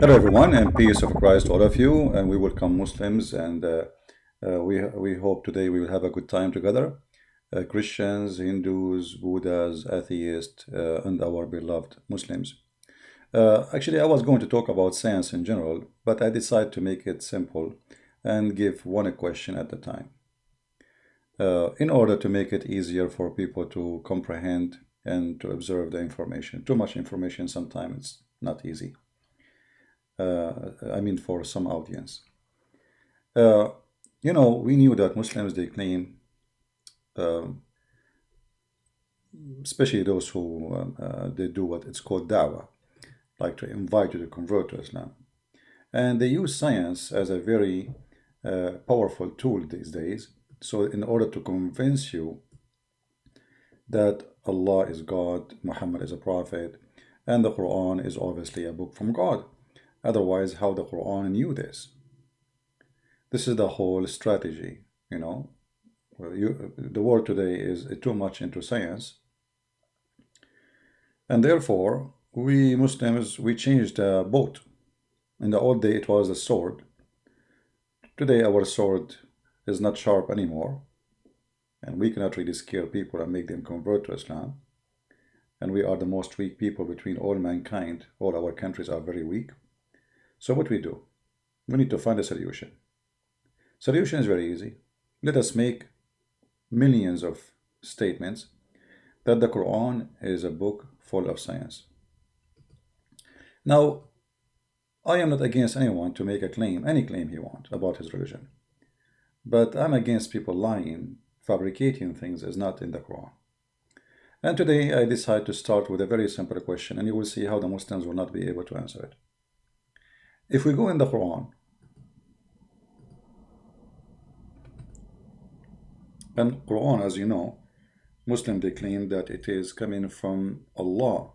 Hello, everyone, and peace of Christ to all of you. And we welcome Muslims, and we hope today we will have a good time together. Christians, Hindus, Buddhas, atheists, and our beloved Muslims. Actually, I was going to talk about science in general, but I decided to make it simple and give one question at a time, in order to make it easier for people to comprehend and to observe the information. Too much information sometimes it's not easy. I mean, for some audience. Uh, we knew that Muslims, they claim, um, especially those who they do what it's called da'wah, like to invite you to convert to Islam. And they use science as a very powerful tool these days. So in order to convince you that Allah is God, Muhammad is a prophet, and the Quran is obviously a book from God. Otherwise, how the Quran knew this? This is the whole strategy, you know. The world today is too much into science, and therefore we Muslims, we changed the boat. In the old day it was a sword. Today our sword is not sharp anymore, and we cannot really scare people and make them convert to Islam. And we are the most weak people between all mankind. All our countries are very weak. So what we do? We need to find a solution. Solution is very easy. Let us make millions of statements that the Quran is a book full of science. Now, I am not against anyone to make a claim, any claim he wants about his religion. But I'm against people lying, fabricating things is not in the Quran. And today I decide to start with a very simple question, and you will see how the Muslims will not be able to answer it. If we go in the Quran, and Quran, as you know, Muslims, they claim that it is coming from Allah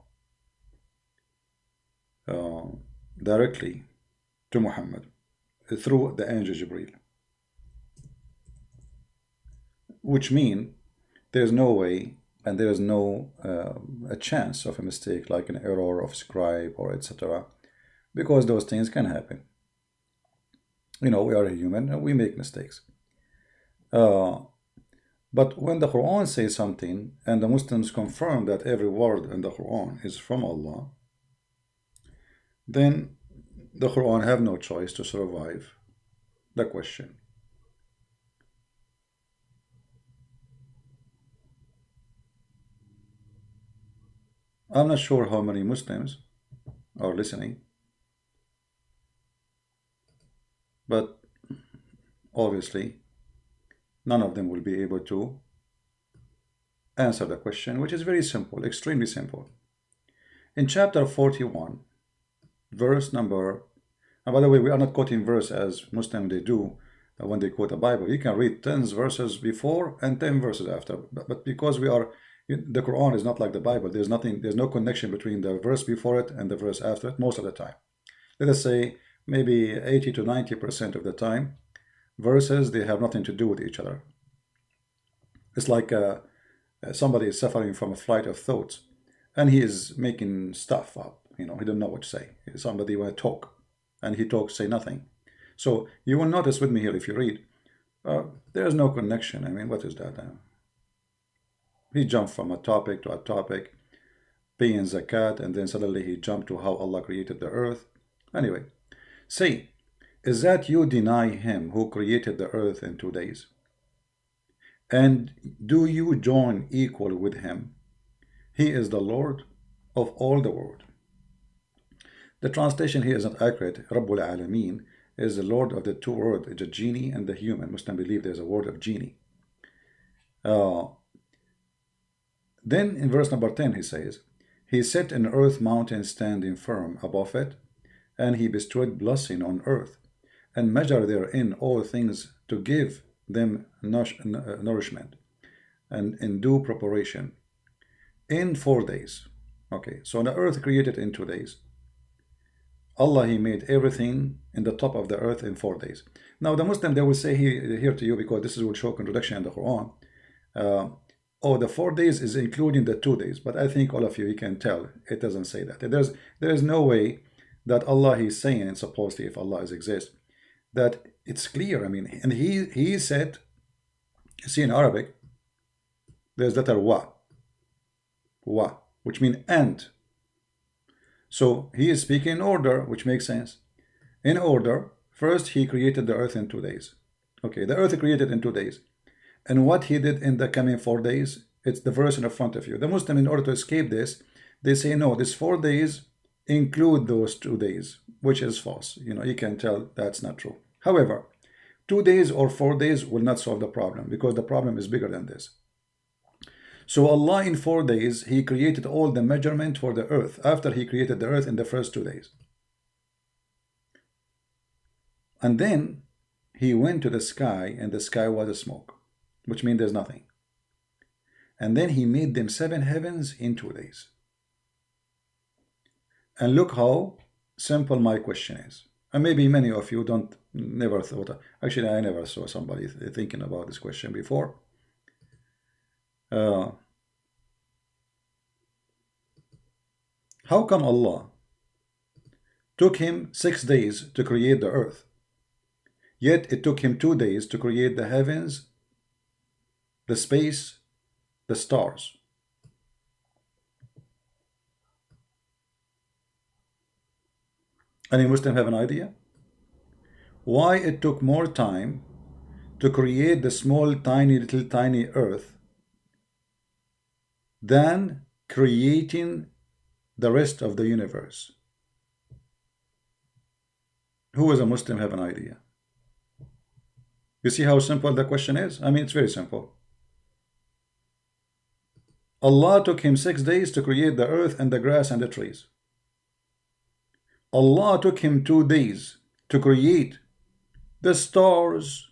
directly to Muhammad through the angel Jibreel, which means there's no way and there's no a chance of a mistake, like an error of scribe or etc., because those things can happen. You know, we are a human and we make mistakes. But when the Quran says something and the Muslims confirm that every word in the Quran is from Allah, then the Quran have no choice to survive the question. I'm not sure how many Muslims are listening, but obviously none of them will be able to answer the question, which is very simple, extremely simple. In chapter 41, verse number, and by the way, we are not quoting verse as Muslims they do when they quote the Bible. You can read 10 verses before and 10 verses after, but because we are, the Quran is not like the Bible. There's no connection between the verse before it and the verse after it most of the time. Let us say maybe 80 to 90% of the time, verses, they have nothing to do with each other. It's like somebody is suffering from a flight of thoughts, and he is making stuff up. You know, he don't know what to say. Somebody want to talk, and he talks, say nothing. So you will notice with me here, if you read, there is no connection. I mean, what is that? He jumped from a topic to a topic, paying zakat, and then suddenly he jumped to how Allah created the earth. Anyway, say, is that you deny him who created the earth in 2 days? And do you join equal with him? He is the Lord of all the world. The translation here is not accurate. Rabbul Alameen is the Lord of the two worlds, the genie and the human. Muslims believe there's a word of genie. Then in verse number 10 he says, he set an earth mountain standing firm above it, and he bestowed blessing on earth, and measure therein all things to give them nourishment and in due preparation in 4 days. Okay, so the earth created in 2 days. Allah, he made everything in the top of the earth in 4 days. Now the Muslim, they will say here to you, because this will show contradiction in the Quran, oh, the 4 days is including the 2 days. But I think all of you can tell it doesn't say that. There is no way that Allah, he's saying, and supposedly if Allah is exist, that it's clear. I mean, and he said, you see in Arabic, there's letter wa, which means and. So he is speaking in order, which makes sense. In order, first he created the earth in 2 days. Okay, the earth created in 2 days. And what he did in the coming 4 days, it's the verse in front of you. The Muslim, in order to escape this, they say, no, this 4 days include those 2 days, which is false. You know, you can tell that's not true. However, 2 days or 4 days will not solve the problem, because the problem is bigger than this. So Allah in 4 days, he created all the measurement for the earth after he created the earth in the first 2 days. And then he went to the sky, and the sky was a smoke, which means there's nothing. And then he made them 7 heavens in 2 days. And look how simple my question is. And maybe many of you never thought. Actually, I never saw somebody thinking about this question before. How come Allah took him 6 days to create the earth, yet it took him 2 days to create the heavens, the space, the stars? Any Muslim have an idea? Why it took more time to create the small, tiny earth than creating the rest of the universe? Who is a Muslim have an idea? You see how simple the question is? I mean, it's very simple. Allah took him 6 days to create the earth and the grass and the trees. Allah took him 2 days to create the stars,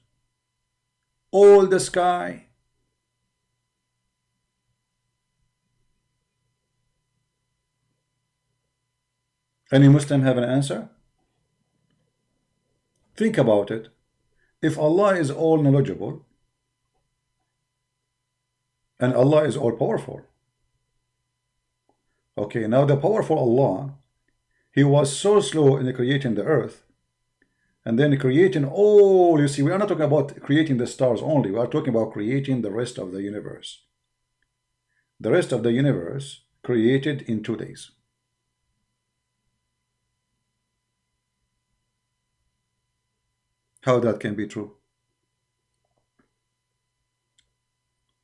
all the sky. Any Muslim have an answer? Think about it. If Allah is all knowledgeable and Allah is all powerful, okay, now the powerful Allah, he was so slow in creating the earth, and then creating all, you see, we are not talking about creating the stars only, we are talking about creating the rest of the universe. The rest of the universe created in 2 days. How that can be true?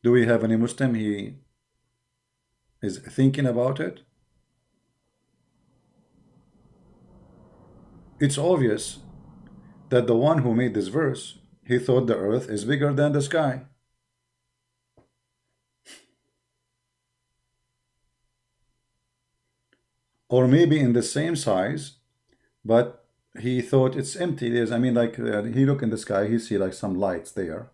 Do we have any Muslim he is thinking about it? It's obvious that the one who made this verse, he thought the earth is bigger than the sky. Or maybe in the same size, but he thought it's empty. There's, I mean, like he look in the sky, he see like some lights there.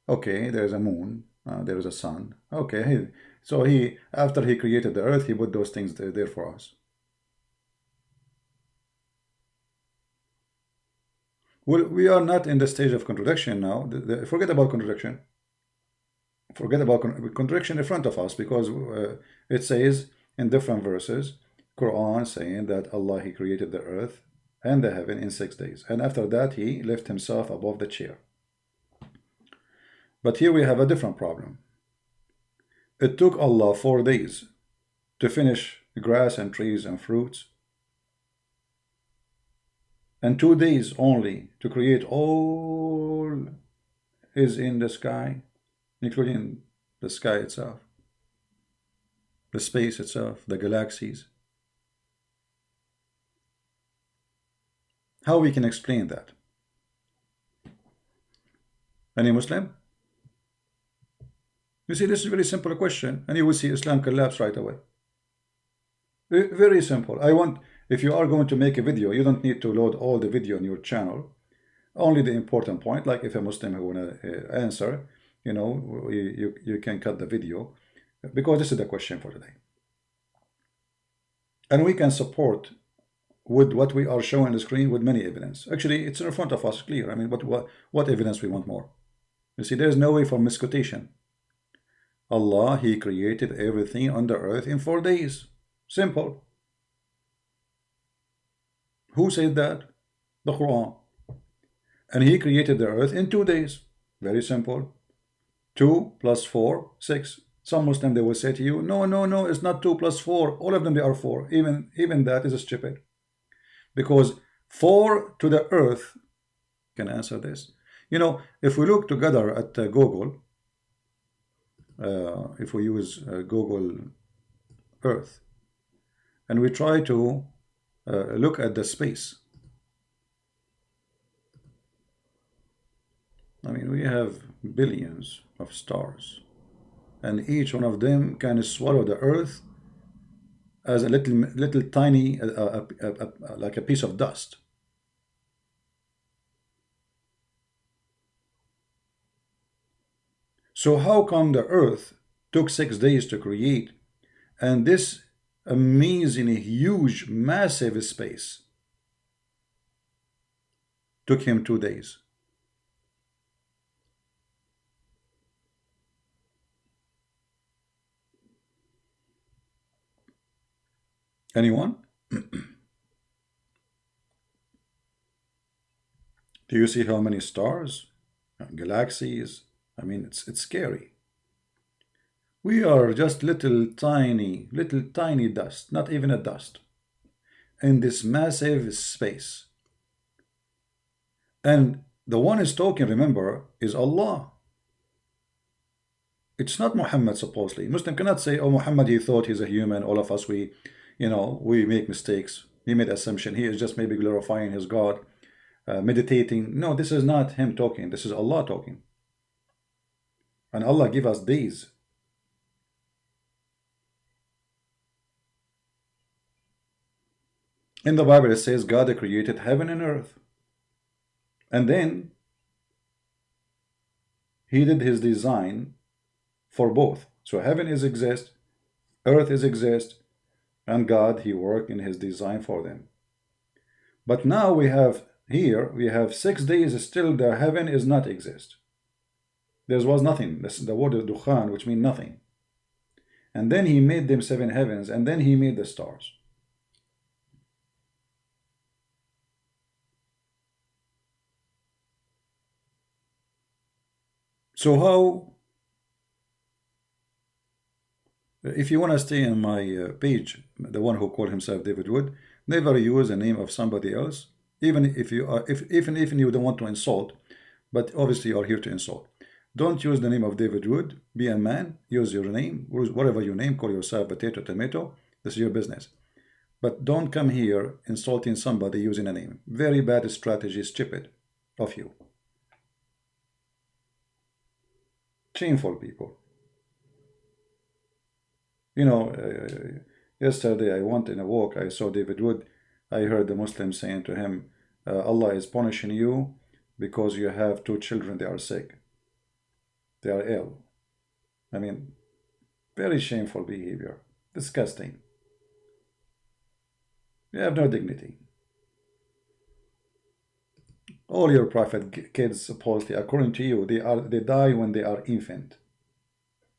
Okay, there's a moon, there is a sun. Okay, so he, after he created the earth, he put those things there for us. Well, we are not in the stage of contradiction now. Forget about contradiction. Forget about contradiction in front of us, because it says in different verses, Qur'an saying that Allah, he created the earth and the heaven in 6 days, and after that he left himself above the chair. But here we have a different problem. It took Allah 4 days to finish grass and trees and fruits, and 2 days only to create all is in the sky, including the sky itself, the space itself, the galaxies. How we can explain that? Any Muslim? You see, this is a very simple question, and you will see Islam collapse right away. Very simple. If you are going to make a video, you don't need to load all the video on your channel. Only the important point, like if a Muslim who want to answer, you know, you can cut the video, because this is the question for today. And we can support with what we are showing on the screen with many evidence. Actually, it's in front of us, clear. I mean, what evidence we want more? You see, there's no way for misquotation. Allah, he created everything on the earth in 4 days. Simple. Who said that? The Quran. And he created the earth in 2 days. Very simple. 2 plus 4, 6. Some Muslim, they will say to you, no, no, no, it's not 2 plus 4. All of them, they are 4. Even that is stupid. Because 4 to the earth can answer this. You know, if we look together at Google, if we use Google Earth, and we try to look at the space. I mean, we have billions of stars, and each one of them can swallow the earth as a little tiny, like a piece of dust. So how come the earth took 6 days to create, and this amazingly huge, massive space took him 2 days? Anyone? Do you see how many stars, galaxies? I mean, it's scary. We are just little tiny dust, not even a dust, in this massive space. And the one is talking, remember, is Allah. It's not Muhammad, supposedly. Muslim cannot say, oh, Muhammad, he thought he's a human. All of us, we make mistakes. He made assumption. He is just maybe glorifying his God, meditating. No, this is not him talking. This is Allah talking. And Allah give us days. In the Bible, it says God created heaven and earth. And then he did his design for both. So heaven is exist, earth is exist, and God, he worked in his design for them. But now we have 6 days, still the heaven is not exist. There was nothing. This is the word of dukhan, which means nothing. And then he made them 7 heavens, and then he made the stars. So how, if you want to stay in my page, the one who called himself David Wood, never use the name of somebody else, even if you are, even if you don't want to insult, but obviously you are here to insult. Don't use the name of David Wood. Be a man. Use your name, whatever your name. Call yourself potato, tomato. This is your business. But don't come here insulting somebody using a name. Very bad strategy, stupid of you. Shameful people. You know, yesterday I went in a walk. I saw David Wood. I heard the Muslim saying to him, Allah is punishing you because you have 2 children. They are sick. They are ill. I mean, very shameful behavior. Disgusting. You have no dignity. All your prophet kids, supposedly, according to you, they die when they are infant.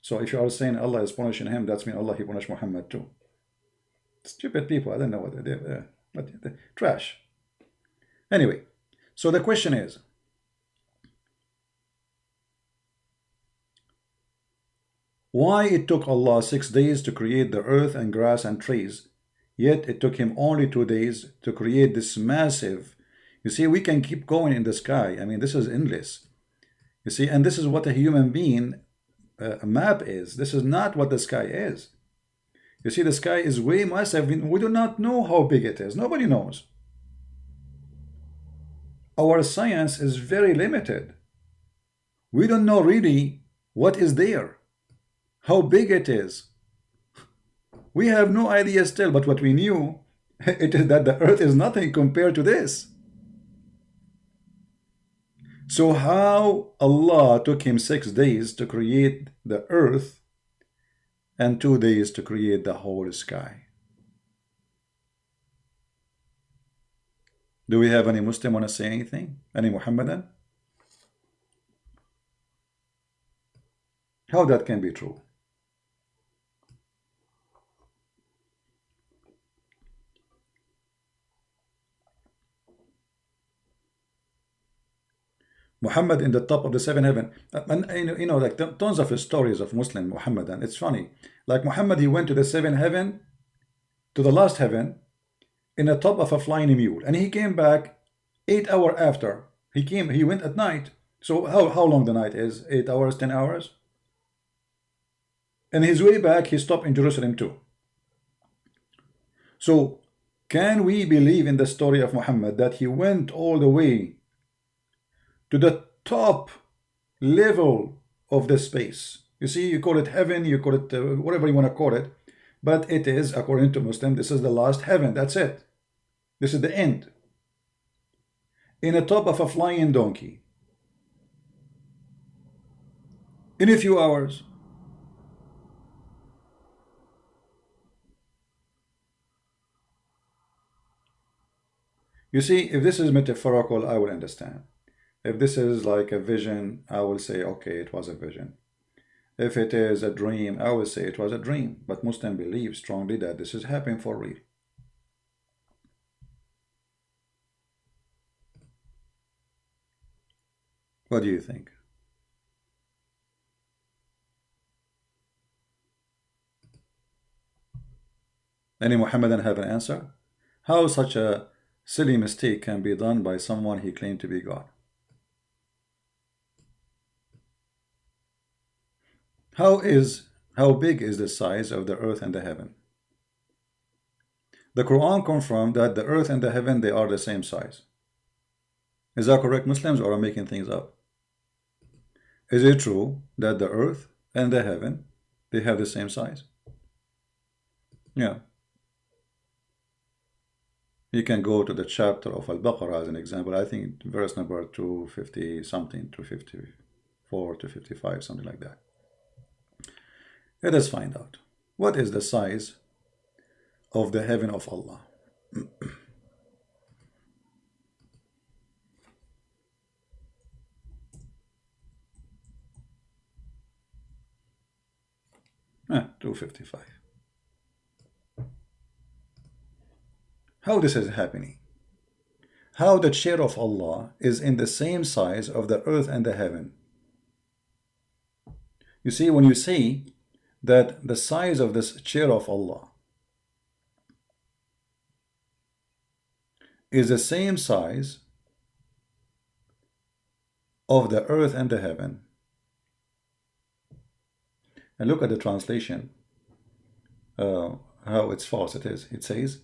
So if you are saying Allah is punishing him, that's mean Allah, he punished Muhammad too. Stupid people. I don't know what they do. But trash. Anyway, so the question is, why it took Allah 6 days to create the earth and grass and trees, yet it took him only 2 days to create this massive. You see, we can keep going in the sky. I mean, this is endless. You see, and this is what a human being a map is. This is not what the sky is. You see, the sky is way massive. We do not know how big it is. Nobody knows. Our science is very limited. We don't know really what is there, how big it is. We have no idea still, but what we knew, it is that the earth is nothing compared to this. So how Allah took him 6 days to create the earth and 2 days to create the whole sky? Do we have any Muslim want to say anything? Any Muhammadan? How that can be true? Muhammad in the top of the seven heaven. And you know, like tons of stories of Muslim Muhammad, and it's funny. Like Muhammad, he went to the seven heaven, to the last heaven, in the top of a flying mule, and he came back 8 hours after. He went at night. So how long the night is? 8 hours, 10 hours? And his way back, he stopped in Jerusalem too. So can we believe in the story of Muhammad that he went all the way to the top level of the space? You see, you call it heaven, you call it whatever you want to call it, but it is, according to Muslim, this is the last heaven. That's it. This is the end. In the top of a flying donkey. In a few hours. You see, if this is metaphorical, I will understand. If this is like a vision, I will say, okay, it was a vision. If it is a dream, I will say it was a dream. But Muslims believe strongly that this is happening for real. What do you think? Any Muhammadan have an answer? How such a silly mistake can be done by someone he claimed to be God? How big is the size of the earth and the heaven? The Quran confirmed that the earth and the heaven, they are the same size. Is that correct, Muslims, or are making things up? Is it true that the earth and the heaven, they have the same size? Yeah. You can go to the chapter of Al-Baqarah as an example. I think verse number 250 something, 254 to 55, something like that. Let us find out. What is the size of the heaven of Allah? 255. How this is happening? How the chair of Allah is in the same size of the earth and the heaven? You see, when you say that the size of this chair of Allah is the same size of the earth and the heaven, and look at the translation, how it's false it is. It says,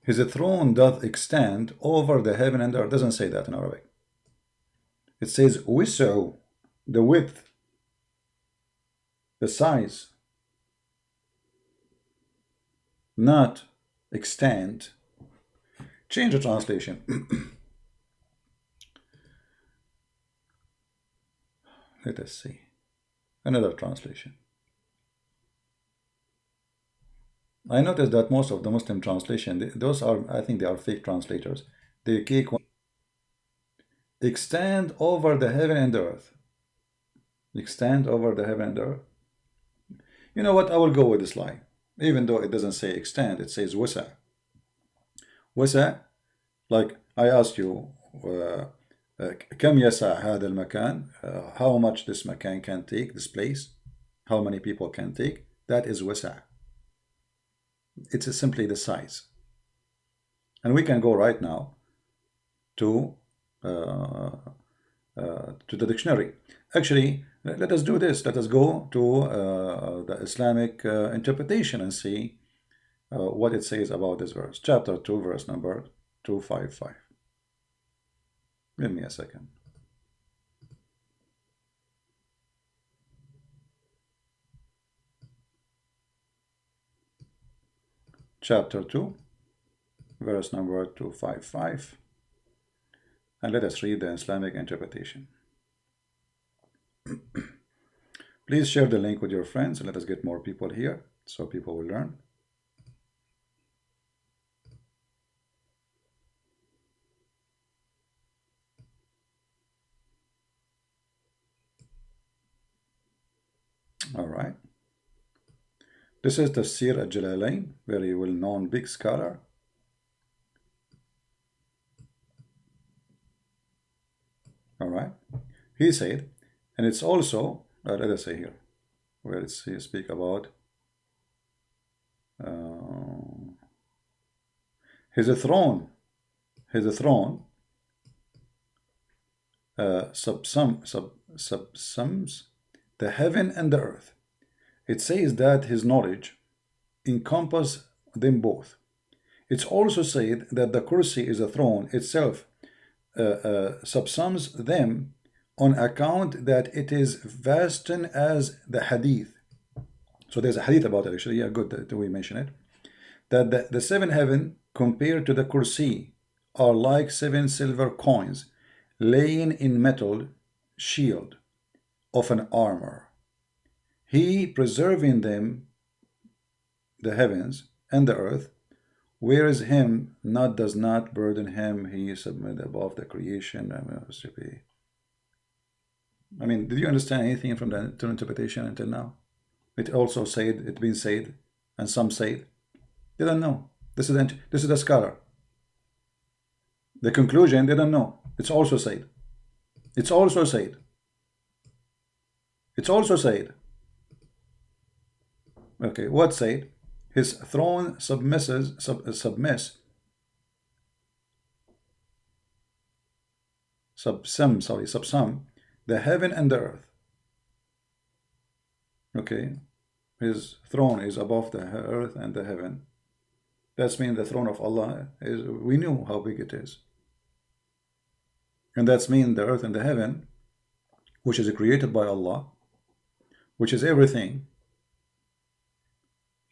his throne doth extend over the heaven and earth. It doesn't say that in Arabic. It says wis'u, the width, the size, not extend. Change the translation. Let us see. Another translation. I noticed that most of the Muslim translation, those are, I think they are fake translators. They take extend over the heaven and the earth. Extend over the heaven and the earth. You know what? I will go with this lie. Even though it doesn't say extend, it says wasa. Wasa, like I asked you, كم يسع هذا المكان? How much this makan can take, this place? How many people can take? That is wasa. It's simply the size. And we can go right now to the dictionary. Actually, let us do this. Let us go to the Islamic interpretation and see what it says about this verse. Chapter 2, verse number 255. Give me a second. Chapter 2, verse number 255. And let us read the Islamic interpretation. Please share the link with your friends and let us get more people here so people will learn. All right. This is Tafsir al-Jalalain, very well-known big scholar. All right. He said, and it's also, let us say here, where it's he speak about his throne subsums the heaven and the earth. It says that his knowledge encompass them both. It's also said that the Kursi is a throne itself subsums them on account that it is vasten as the hadith. So there's a hadith about it actually. Yeah, good that we mention it. That the seven heaven compared to the Kursi are like 7 silver coins laying in metal shield of an armor. He preserving them, the heavens and the earth, whereas him not does not burden him, he submit above the creation. I mean, did you understand anything from the interpretation until now? It also said, it been said, and some said, they don't know. This is the scholar. The conclusion, they don't know. It's also said. It's also said. It's also said. Okay, what said? His throne subsum the heaven and the earth. Okay, his throne is above the earth and the heaven. That's mean the throne of Allah is, we knew how big it is. And that's mean the earth and the heaven, which is created by Allah, which is everything.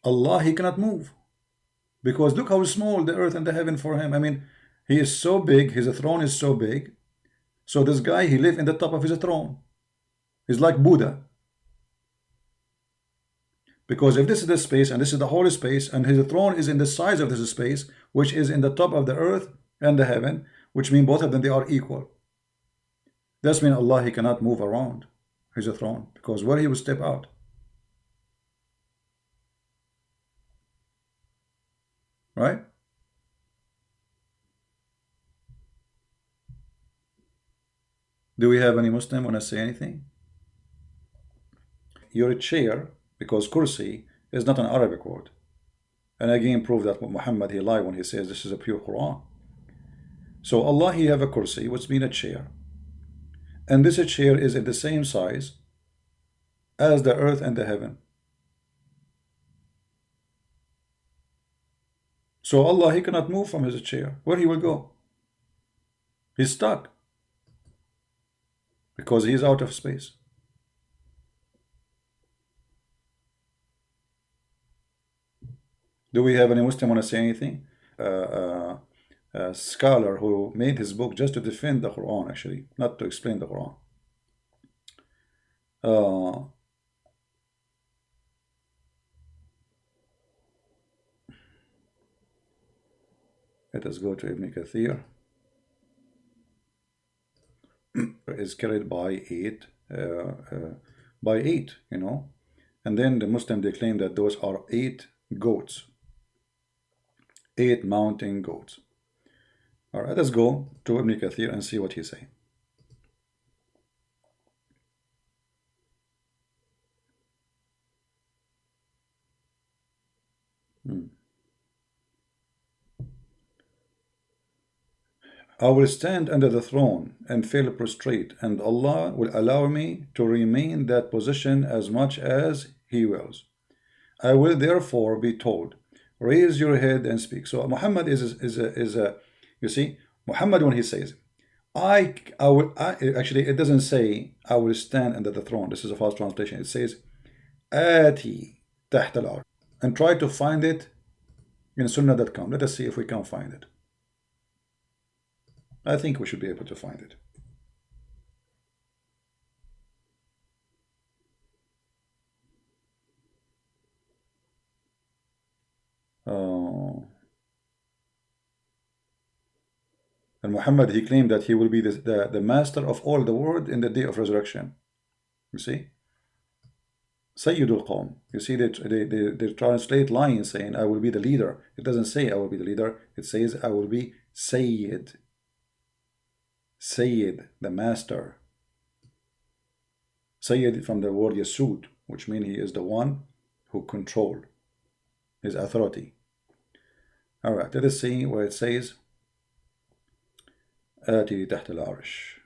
Allah, he cannot move. Because look how small the earth and the heaven for him. I mean, he is so big, his throne is so big. So this guy, he lives in the top of his throne. He's like Buddha. Because if this is the space and this is the holy space and his throne is in the size of this space, which is in the top of the earth and the heaven, which mean both of them, they are equal. That's mean Allah, he cannot move around his throne because where he will step out. Right? Do we have any Muslim want to say anything? Your chair, because kursi is not an Arabic word. And again, prove that Muhammad, he lied when he says this is a pure Quran. So Allah, he have a kursi, which means a chair. And this chair is at the same size as the earth and the heaven. So Allah, he cannot move from his chair. Where he will go? He's stuck. Because he is out of space. Do we have any Muslim want to say anything? A scholar who made his book just to defend the Quran, actually, not to explain the Quran. Let us go to Ibn Kathir. Is carried by eight, you know, and then the Muslim, they claim that those are 8 goats, 8 mountain goats. All right, let's go to Ibn Kathir and see what he say. I will stand under the throne and feel prostrate, and Allah will allow me to remain that position as much as He wills. I will therefore be told, raise your head and speak. So Muhammad is a you see, Muhammad, when he says, actually it doesn't say I will stand under the throne. This is a false translation. It says Ati تحت العرش, and try to find it in sunnah.com. Let us see if we can find it. I think we should be able to find it. And Muhammad, he claimed that he will be the master of all the world in the day of resurrection. You see? Sayyidul Qawm. You see, they translate lines saying, I will be the leader. It doesn't say I will be the leader. It says, I will be Sayyid. Sayyid, the master. Sayyid from the word Yasud, which means he is the one who controls his authority. All right, let us see where it says آتي تحت العرش.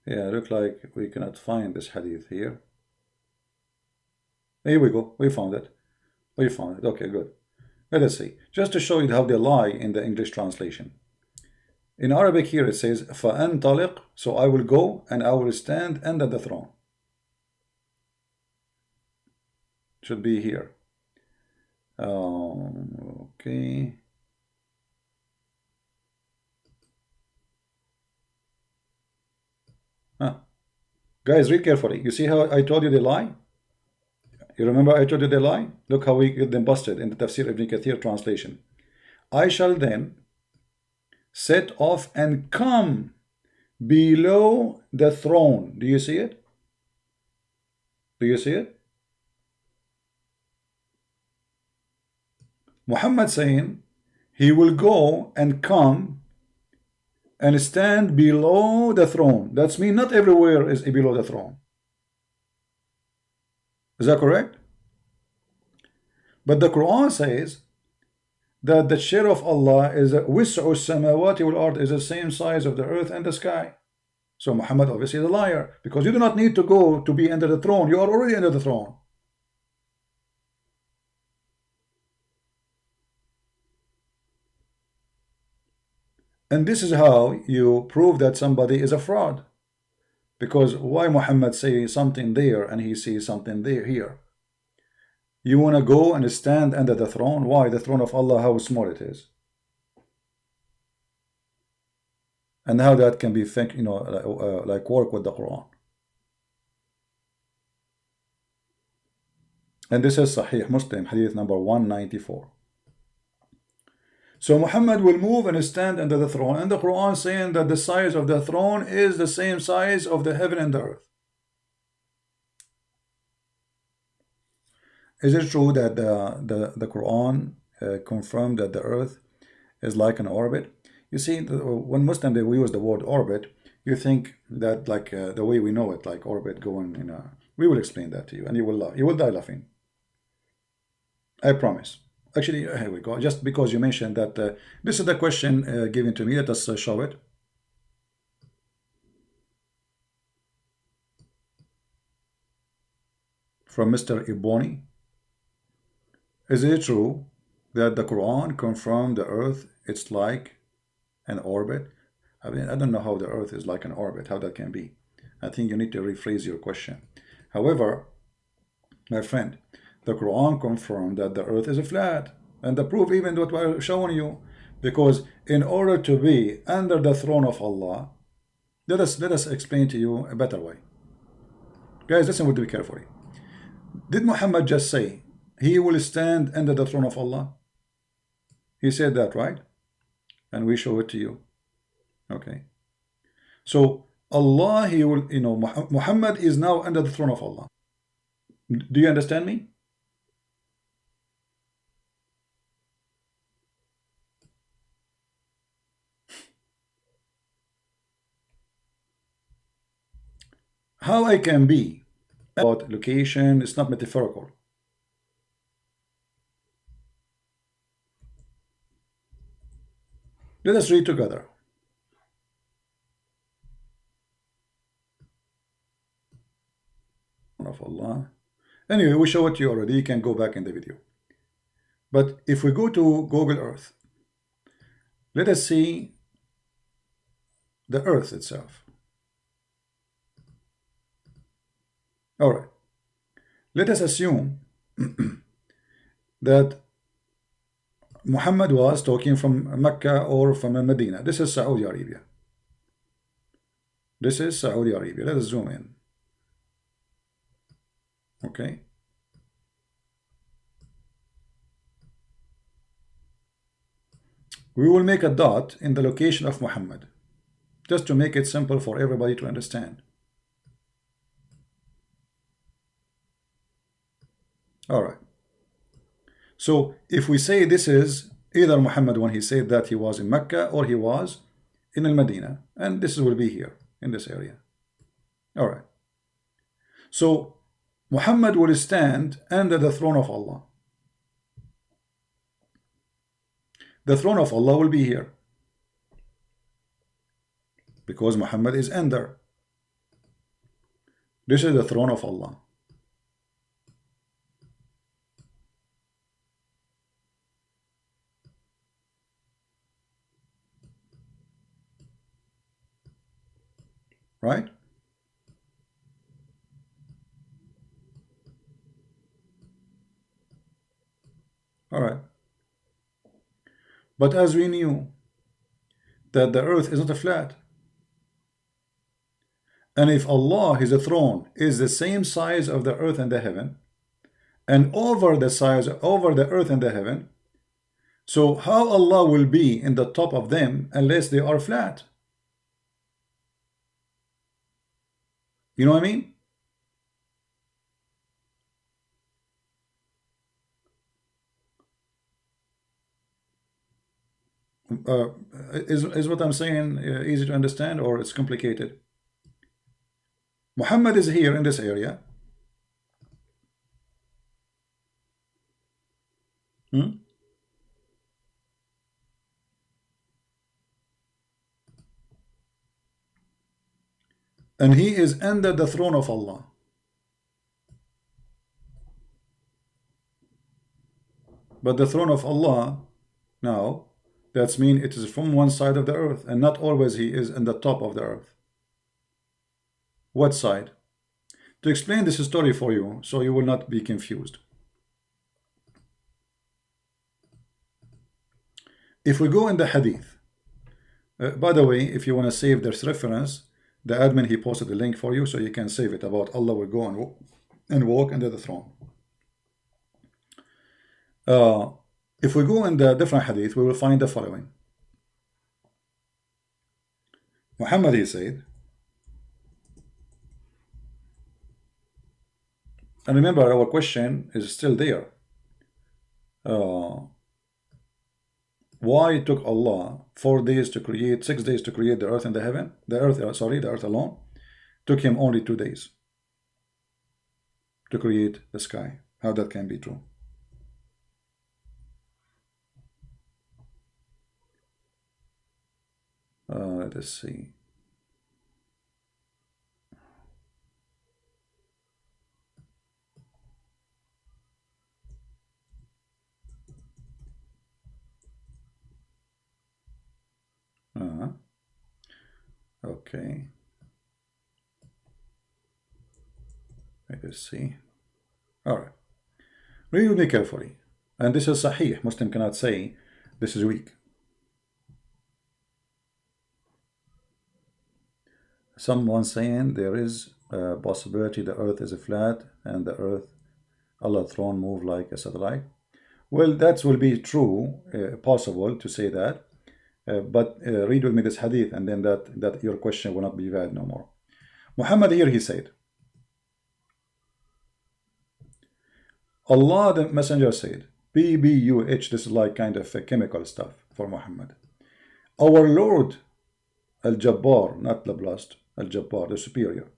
Yeah, look like we cannot find this hadith here. Here we go. We found it. We found it. Okay, good. Let us see. Just to show you how they lie in the English translation. In Arabic here it says فَأَنْطَلِقْ, so I will go and I will stand under the throne. Should be here. Okay. Guys, read carefully. You see how I told you they lie? You remember I told you they lie? Look how we get them busted in the Tafsir Ibn Kathir translation. I shall then set off and come below the throne. Do you see it? Do you see it? Muhammad saying he will go and come and stand below the throne. That's mean not everywhere is below the throne. Is that correct? But the Quran says that the chair of Allah is وسع السماوات والأرض, is the same size of the earth and the sky. So Muhammad obviously is a liar, because you do not need to go to be under the throne. You are already under the throne. And this is how you prove that somebody is a fraud. Because why Muhammad say something there and he sees something there here? You want to go and stand under the throne? Why? The throne of Allah, how small it is. And how that can be, you know, like work with the Quran. And this is Sahih Muslim, hadith number 194. So Muhammad will move and stand under the throne, and the Quran saying that the size of the throne is the same size of the heaven and the earth. Is it true that the Quran confirmed that the earth is like an orbit? You see, when Muslims they use the word orbit, you think that like the way we know it, like orbit going in a. We will explain that to you, and you will laugh. You will die laughing. I promise. Actually, here we go. Just because you mentioned that this is the question given to me, let us show it. From Mr. Iboni. Is it true that the Quran confirmed the earth it's like an orbit? I mean, I don't know how the earth is like an orbit, how that can be. I think you need to rephrase your question. However, my friend, the Quran confirmed that the earth is flat, and the proof even what I'm showing you, because in order to be under the throne of Allah, let us explain to you a better way. Guys, listen to me carefully. Did Muhammad just say he will stand under the throne of Allah? He said that, right? And we show it to you. Okay. So Allah, he will, you know, Muhammad is now under the throne of Allah. Do you understand me? How I can be about location, it's not metaphorical. Let us read together. Of Allah. Anyway, we show it to you already. You can go back in the video. But if we go to Google Earth, let us see the Earth itself. All right. Let us assume that Muhammad was talking from Mecca or from Medina. This is Saudi Arabia. This is Saudi Arabia. Let us zoom in. Okay. We will make a dot in the location of Muhammad, just to make it simple for everybody to understand. All right. So if we say this is either Muhammad when he said that he was in Mecca or he was in Al-Madinah, and this will be here in this area. All right. So Muhammad will stand under the throne of Allah. The throne of Allah will be here because Muhammad is under. This is the throne of Allah. Right? All right. But as we knew that the earth is not a flat, and if Allah, his throne, is the same size of the earth and the heaven, and over the earth and the heaven, so how Allah will be in the top of them unless they are flat? You know what I mean? Is what I'm saying easy to understand, or it's complicated? Muhammad is here in this area. And he is under the throne of Allah. But the throne of Allah, now, that means it is from one side of the earth, and not always he is in the top of the earth. What side? To explain this story for you, so you will not be confused. If we go in the hadith, by the way, if you want to save this reference, the admin, he posted the link for you, so you can save it about Allah will go and walk under the throne. If we go in the different hadith, we will find the following. Muhammad, he said, and remember our question is still there. Why it took Allah 4 days to create, 6 days to create the earth and the heaven? The earth alone took him only 2 days to create the sky. How that can be true? Let us see. Okay. Let us see. All right. Read with me carefully. And this is Sahih. Muslim cannot say this is weak. Someone saying there is a possibility the earth is flat and the earth, Allah's throne move like a satellite. Well, that will be true, possible to say that. But read with me this hadith, and then that your question will not be valid no more. Muhammad here, he said, Allah the messenger said, BBUH, this is like kind of a chemical stuff for Muhammad. Our Lord, Al-Jabbar, not the blessed, Al-Jabbar, the superior,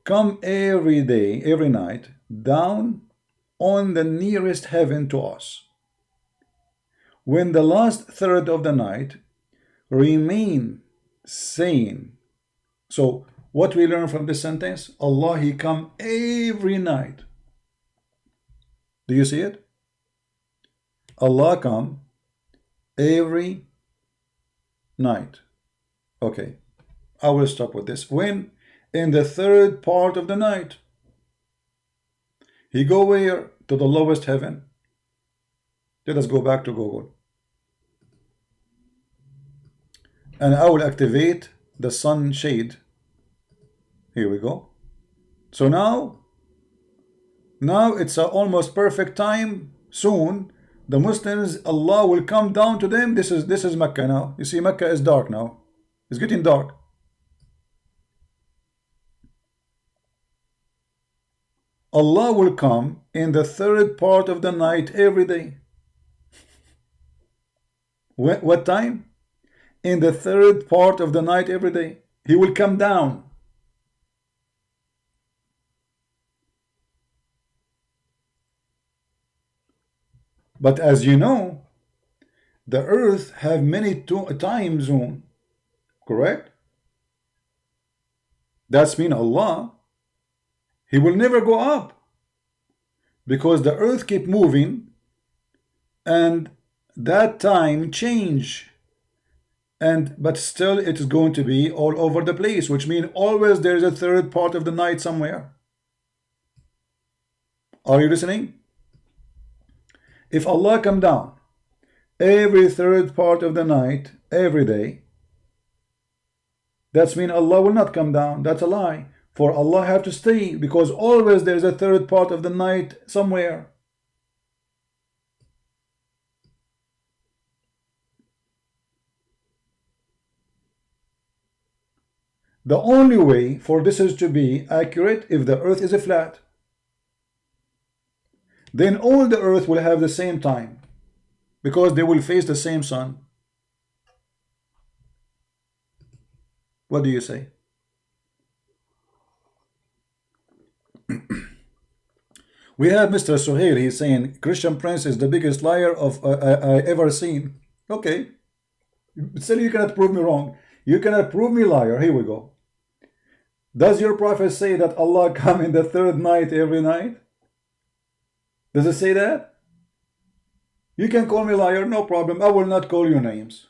come every day, every night, down on the nearest heaven to us. When the last third of the night remain sane. So what we learn from this sentence, Allah, he come every night. Do you see it? Allah come every night. Okay, I will stop with this. When? In the third part of the night. He go where? To the lowest heaven. Let us go back to Google. And I will activate the sun shade. Here we go. So now it's almost perfect time. Soon the Muslims, Allah will come down to them. This is Mecca now. You see, Mecca is dark now. It's getting dark. Allah will come in the third part of the night every day. What time? In the third part of the night every day. He will come down. But as you know, the earth have many time zone, correct? That's mean Allah, he will never go up, because the earth keep moving and that time change, but still it is going to be all over the place, which means always there is a third part of the night somewhere. Are you listening? If Allah come down every third part of the night every day, that's mean Allah will not come down. That's a lie. For Allah have to stay, because always there is a third part of the night somewhere. The only way for this is to be accurate if the earth is a flat. Then all the earth will have the same time, because they will face the same sun. What do you say? We have Mr. Suhail. He's saying Christian Prince is the biggest liar of I ever seen. Okay, still you cannot prove me wrong. You cannot prove me liar. Here we go. Does your prophet say that Allah come in the third night every night? Does it say that? You can call me liar, no problem. I will not call you names.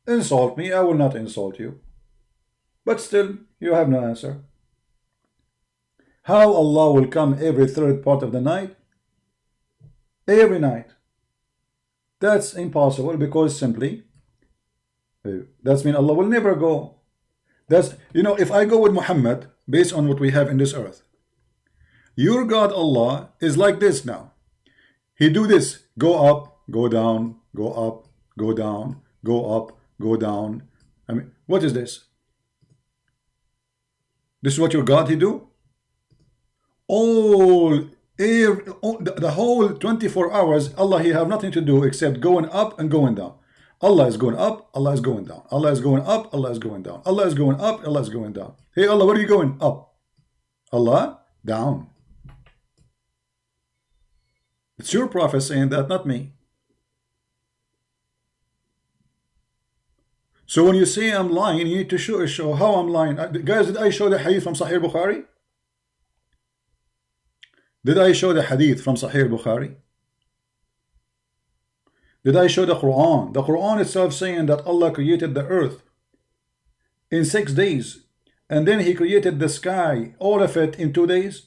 Insult me, I will not insult you. But still, you have no answer. How Allah will come every third part of the night? Every night. That's impossible, because simply, that's mean Allah will never go. That's, you know, if I go with Muhammad, based on what we have in this earth, your God Allah is like this now. He do this, go up, go down, go up, go down, go up, go down. I mean, what is this? This is what your God he do? The whole 24 hours, Allah he have nothing to do except going up and going down. Allah is going up, Allah is going down. Allah is going up, Allah is going down. Allah is going up, Allah is going down. Hey Allah, where are you going? Up. Allah, down. It's your prophet saying that, not me. So when you say I'm lying, you need to show how I'm lying. Guys, did I show the hadith from Sahih Bukhari? Did I show the hadith from Sahih Bukhari? Did I show the Qur'an? The Qur'an itself saying that Allah created the earth in 6 days, and then he created the sky, all of it in 2 days.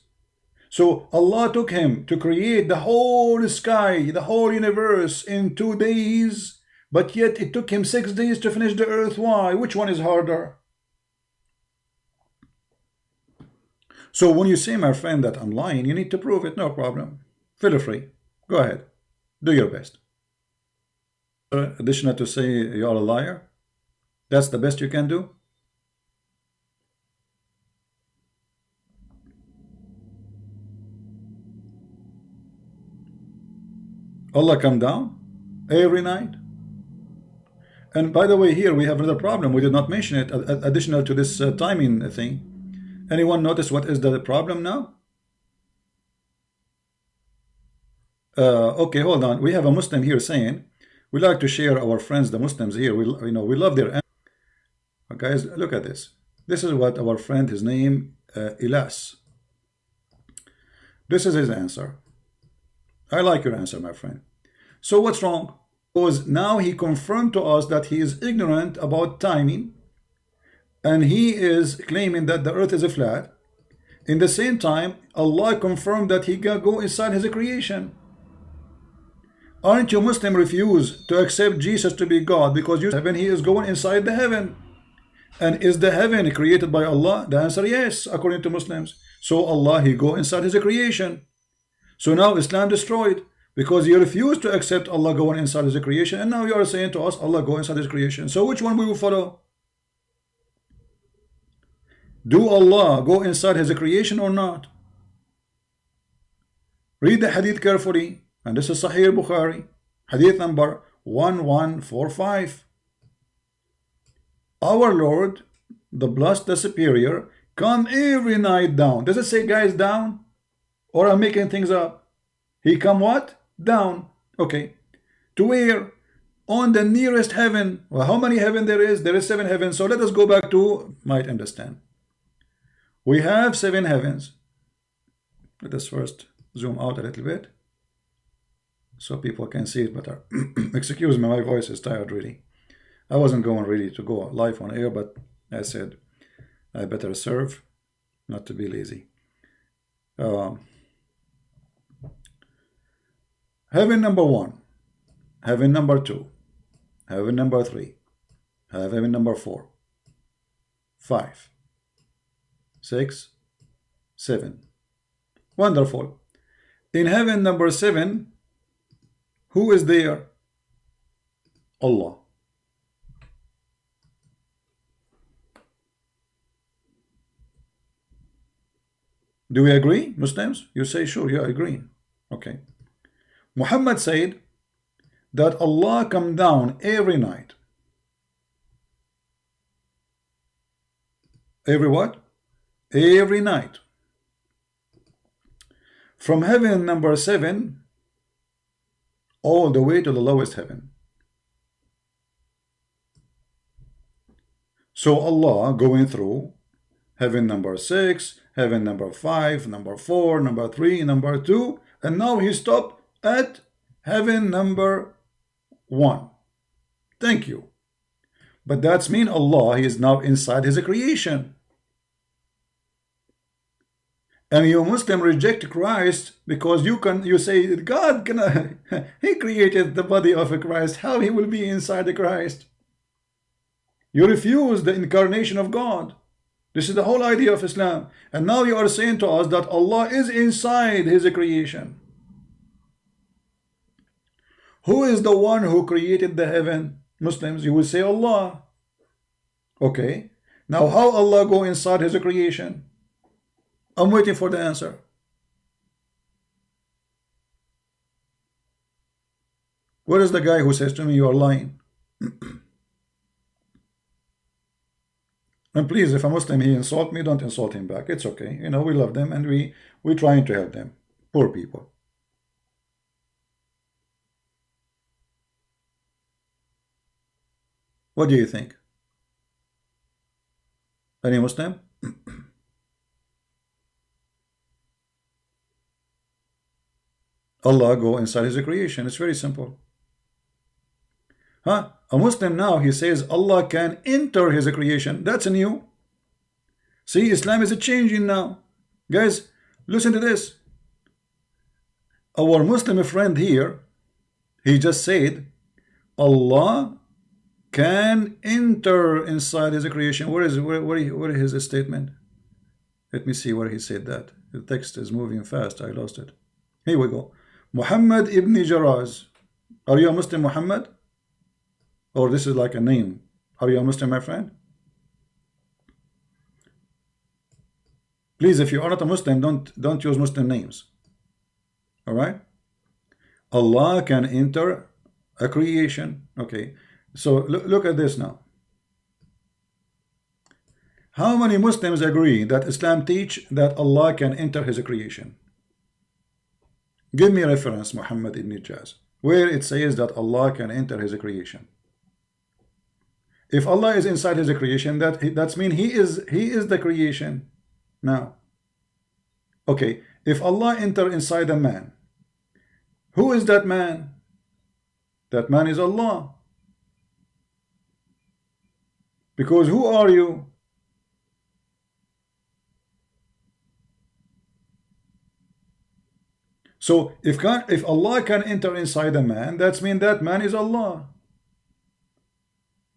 So Allah took him to create the whole sky, the whole universe in 2 days, but yet it took him 6 days to finish the earth. Why? Which one is harder? So when you say, my friend, that I'm lying, you need to prove it. No problem. Feel free. Go ahead. Do your best. Additional to say you're a liar? That's the best you can do? Allah come down every night. And by the way, here we have another problem. We did not mention it, additional to this timing thing. Anyone notice what is the problem now? Okay, hold on. We have a Muslim here saying, we like to share our friends, the Muslims here. We love their. Guys, look at this. This is what our friend, his name, Ilas. This is his answer. I like your answer, my friend. So what's wrong? Because now he confirmed to us that he is ignorant about timing, and he is claiming that the earth is a flat. In the same time, Allah confirmed that he can go inside his creation. Aren't you Muslim refuse to accept Jesus to be God because you heaven, he is going inside the heaven? And is the heaven created by Allah? The answer yes, according to Muslims. So Allah, he go inside his creation. So now Islam destroyed, because you refuse to accept Allah going inside his creation, and now you are saying to us Allah go inside his creation. So which one we will follow? Do Allah go inside his creation or not? Read the hadith carefully, and this is Sahih Bukhari, hadith number 1145. Our Lord, the blessed, the superior, come every night down. Does it say, guys, down? Or I'm making things up? He come what? Down. Okay. To where? On the nearest heaven. Well, how many heaven there is? There is 7 heavens. So let us go back to, might understand. We have 7 heavens. Let us first zoom out a little bit so people can see it better. Excuse me, my voice is tired really. I wasn't going really to go live on air, but I said I better serve, not to be lazy. Heaven number 1, heaven number 2, heaven number 3, heaven number 4, 5, 6, 7. Wonderful. In heaven number 7, who is there? Allah. Do we agree, Muslims? You say, sure, yeah, I agree. Okay. Muhammad said that Allah come down every night. Every what? Every night. From heaven number 7 all the way to the lowest heaven. So Allah going through heaven number 6, heaven number 5, number 4, number 3, number 2, and now he stopped at heaven number 1. Thank you. But that's mean Allah, he is now inside his creation. And you Muslim reject Christ because you say God can he created the body of a Christ. How he will be inside the Christ? You refuse the incarnation of God. This is the whole idea of Islam. And now you are saying to us that Allah is inside his creation. Who is the one who created the heaven? Muslims, you will say Allah. Okay. Now how Allah go inside his creation? I'm waiting for the answer. Where is the guy who says to me you are lying? And please, if a Muslim he insult me, don't insult him back. It's okay. You know, we love them and we're trying to help them. Poor people. What do you think? Any Muslim? Allah go inside his creation. It's very simple. Huh? A Muslim now, he says Allah can enter his creation. That's new. See, Islam is changing now. Guys, listen to this. Our Muslim friend here, he just said Allah can enter inside his creation. Where is his statement? Let me see where he said that. The text is moving fast. I lost it. Here we go. Muhammad ibn Jaraz. Are you a Muslim, Muhammad? Or this is like a name. Are you a Muslim, my friend? Please, if you are not a Muslim, don't use Muslim names. All right? Allah can enter a creation. Okay. So look at this now. How many Muslims agree that Islam teach that Allah can enter his creation? Give me a reference, Muhammad ibn Jaz, where it says that Allah can enter his creation. If Allah is inside his creation, that's mean he is the creation. Now, okay, if Allah enter inside a man, who is that man? That man is Allah. Because who are you? So if Allah can enter inside a man, that's mean that man is Allah.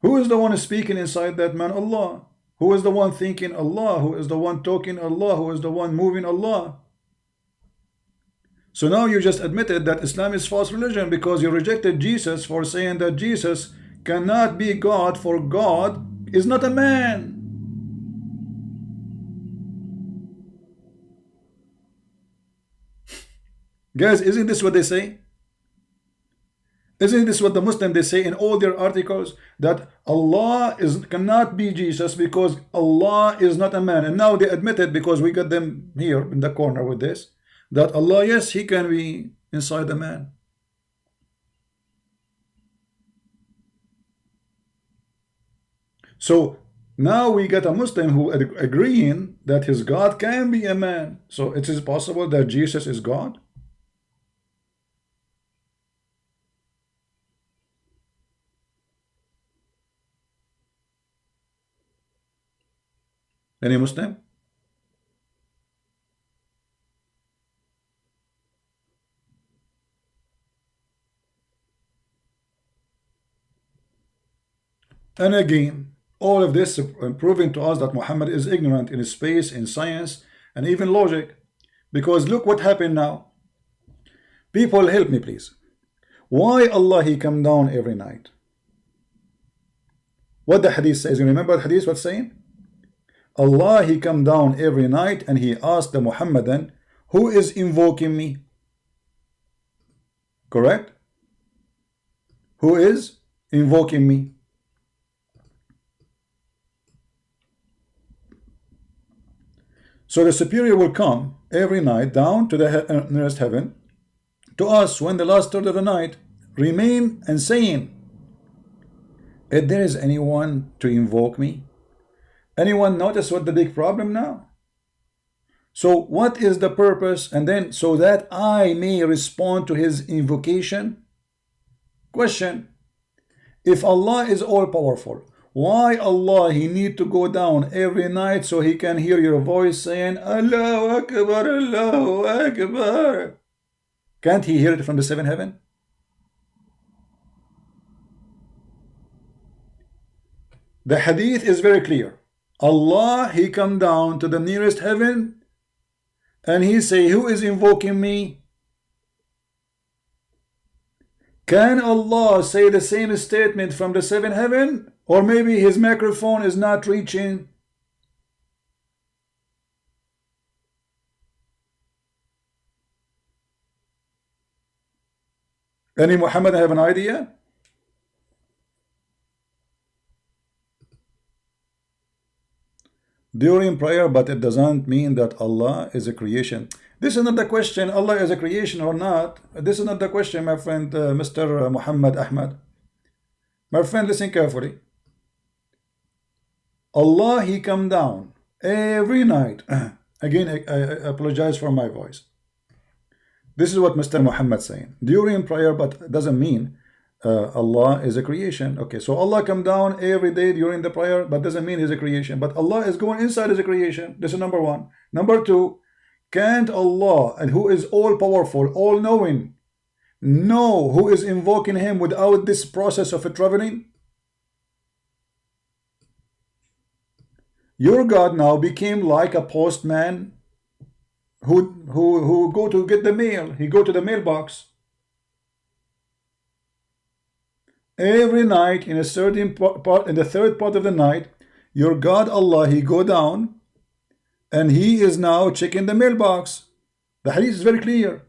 Who is the one speaking inside that man? Allah. Who is the one thinking? Allah. Who is the one talking? Allah. Who is the one moving? Allah. So now you just admitted that Islam is false religion because you rejected Jesus for saying that Jesus cannot be God, for God is not a man. Guys, isn't this what they say? Isn't this what the Muslims they say in all their articles, that Allah cannot be Jesus because Allah is not a man? And now they admit it because we got them here in the corner with this, that Allah, yes, he can be inside the man. So now we get a Muslim who agreeing that his God can be a man. So it is possible that Jesus is God. Any Muslim? And again, all of this proving to us that Muhammad is ignorant in space, in science, and even logic. Because look what happened now. People, help me please. Why Allah he come down every night? What the hadith says, you remember the hadith what's saying? Allah he come down every night and he asked the Muhammadan, who is invoking me? Correct? Who is invoking me? So the superior will come every night down to the nearest heaven to us when the last third of the night remain and saying, if there is anyone to invoke me. Anyone notice what the big problem now? So what is the purpose? And then so that I may respond to his invocation. Question: if Allah is all powerful, why Allah he need to go down every night so he can hear your voice saying Allahu Akbar, Allahu Akbar? Can't he hear it from the seventh heaven? The hadith is very clear. Allah he come down to the nearest heaven and he say, who is invoking me? Can Allah say the same statement from the seventh heaven? Or maybe his microphone is not reaching? Any Muhammad have an idea? During prayer, but it doesn't mean that Allah is a creation. This is not the question, Allah is a creation or not. This is not the question, my friend, Mr. Muhammad Ahmad. My friend, listen carefully. Allah, he come down every night. Again, I apologize for my voice. This is what Mr. Muhammad saying. During prayer, but it doesn't mean Allah is a creation. Okay, so Allah come down every day during the prayer, but doesn't mean he's a creation. But Allah is going inside as a creation. This is number one. Number two, can't Allah, and who is all powerful, all knowing, know who is invoking him without this process of traveling? Your God now became like a postman who go to get the mail. He go to the mailbox. Every night in a certain part, in the third part of the night, your God Allah, he go down and he is now checking the mailbox. The hadith is very clear.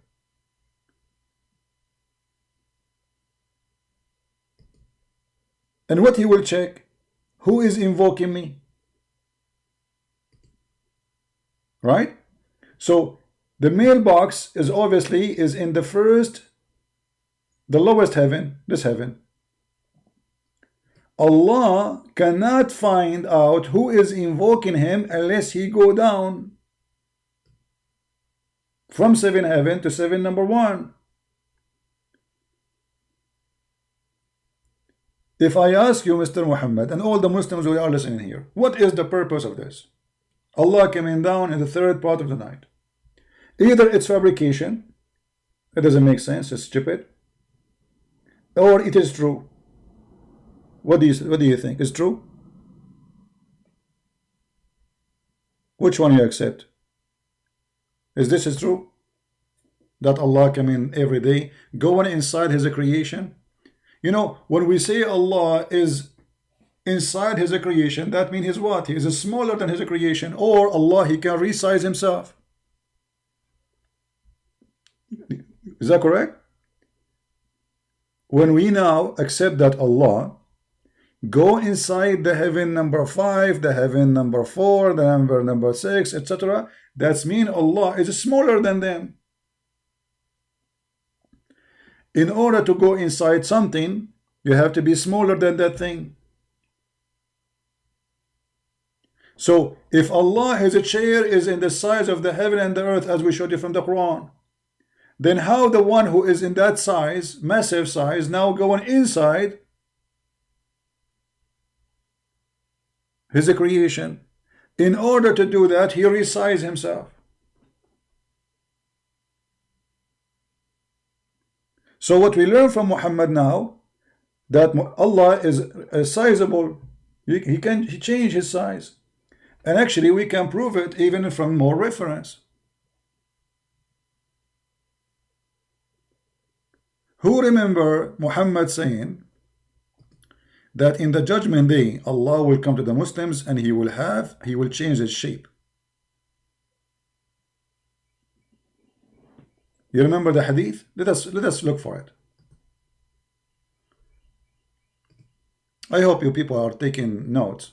And what he will check? Who is invoking me? Right? So the mailbox is obviously is in the first, the lowest heaven, this heaven. Allah cannot find out who is invoking him unless he go down from seven heaven to seven number one. If I ask you, Mr. Muhammad, and all the Muslims who are listening here, what is the purpose of this? Allah coming down in the third part of the night. Either it's fabrication, it doesn't make sense, it's stupid, or it is true. What do you think? Is true? Which one you accept? Is this is true? That Allah come in every day, going inside his creation? You know, when we say Allah is inside his creation, that means he's what? He is smaller than his creation, or Allah, he can resize himself. Is that correct? When we now accept that Allah go inside the heaven number 5, the heaven number 4, the heaven number 6, etc., that's mean Allah is smaller than them. In order to go inside something, you have to be smaller than that thing. So if Allah, his chair is in the size of the heaven and the earth, as we showed you from the Quran, then how the one who is in that size, massive size, now going inside his creation? In order to do that, he resized himself. So what we learn from Muhammad now, that Allah is sizable, he can change his size. And actually we can prove it even from more reference. Who remember Muhammad saying that in the judgment day Allah will come to the Muslims and he will change his shape? You remember the hadith? Let us look for it. I hope you people are taking notes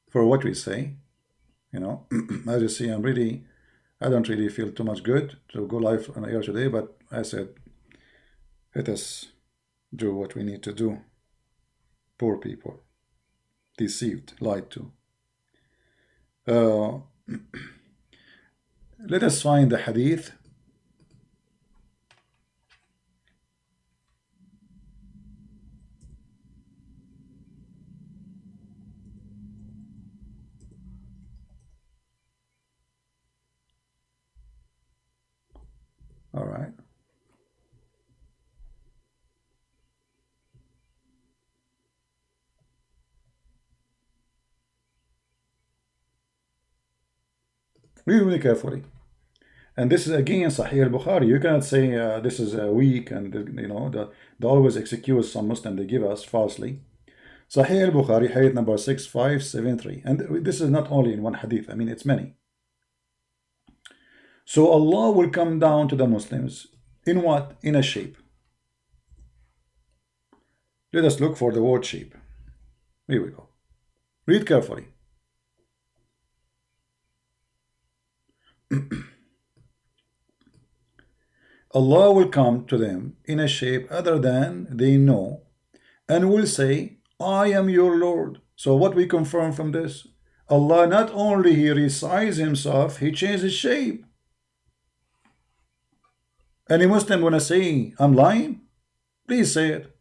for what we say. You know, as you see, I don't really feel too much good to go live on air today, but I said, let us do what we need to do. Poor people, deceived, lied to. Let us find the hadith. All right. Really carefully. And this is again Sahih al-Bukhari. You cannot say this is weak, and you know, they always excuse some Muslim they give us falsely. Sahih al-Bukhari, hadith number 6573. And this is not only in one hadith, I mean it's many. So Allah will come down to the Muslims in what? In a shape. Let us look for the word shape. Here we go. Read carefully. Allah will come to them in a shape other than they know, and will say, I am your Lord. So what we confirm from this? Allah not only he resized himself, he changed his shape. Any Muslim wanna say I'm lying? Please say it.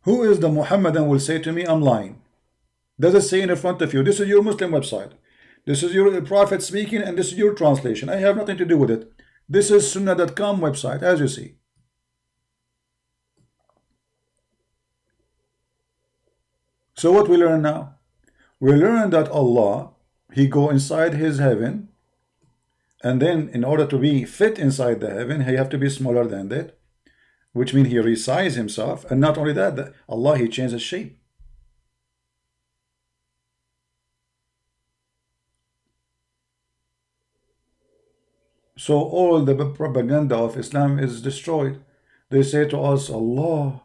Who is the Muhammadan will say to me I'm lying? Does it say in front of you? This is your Muslim website. This is your prophet speaking, and this is your translation. I have nothing to do with it. This is sunnah.com website, as you see. So what we learn now? We learn that Allah, he go inside his heaven, and then in order to be fit inside the heaven, he have to be smaller than that, which means he resized himself. And not only that, Allah, he changed his shape. So all the propaganda of Islam is destroyed. They say to us, Allah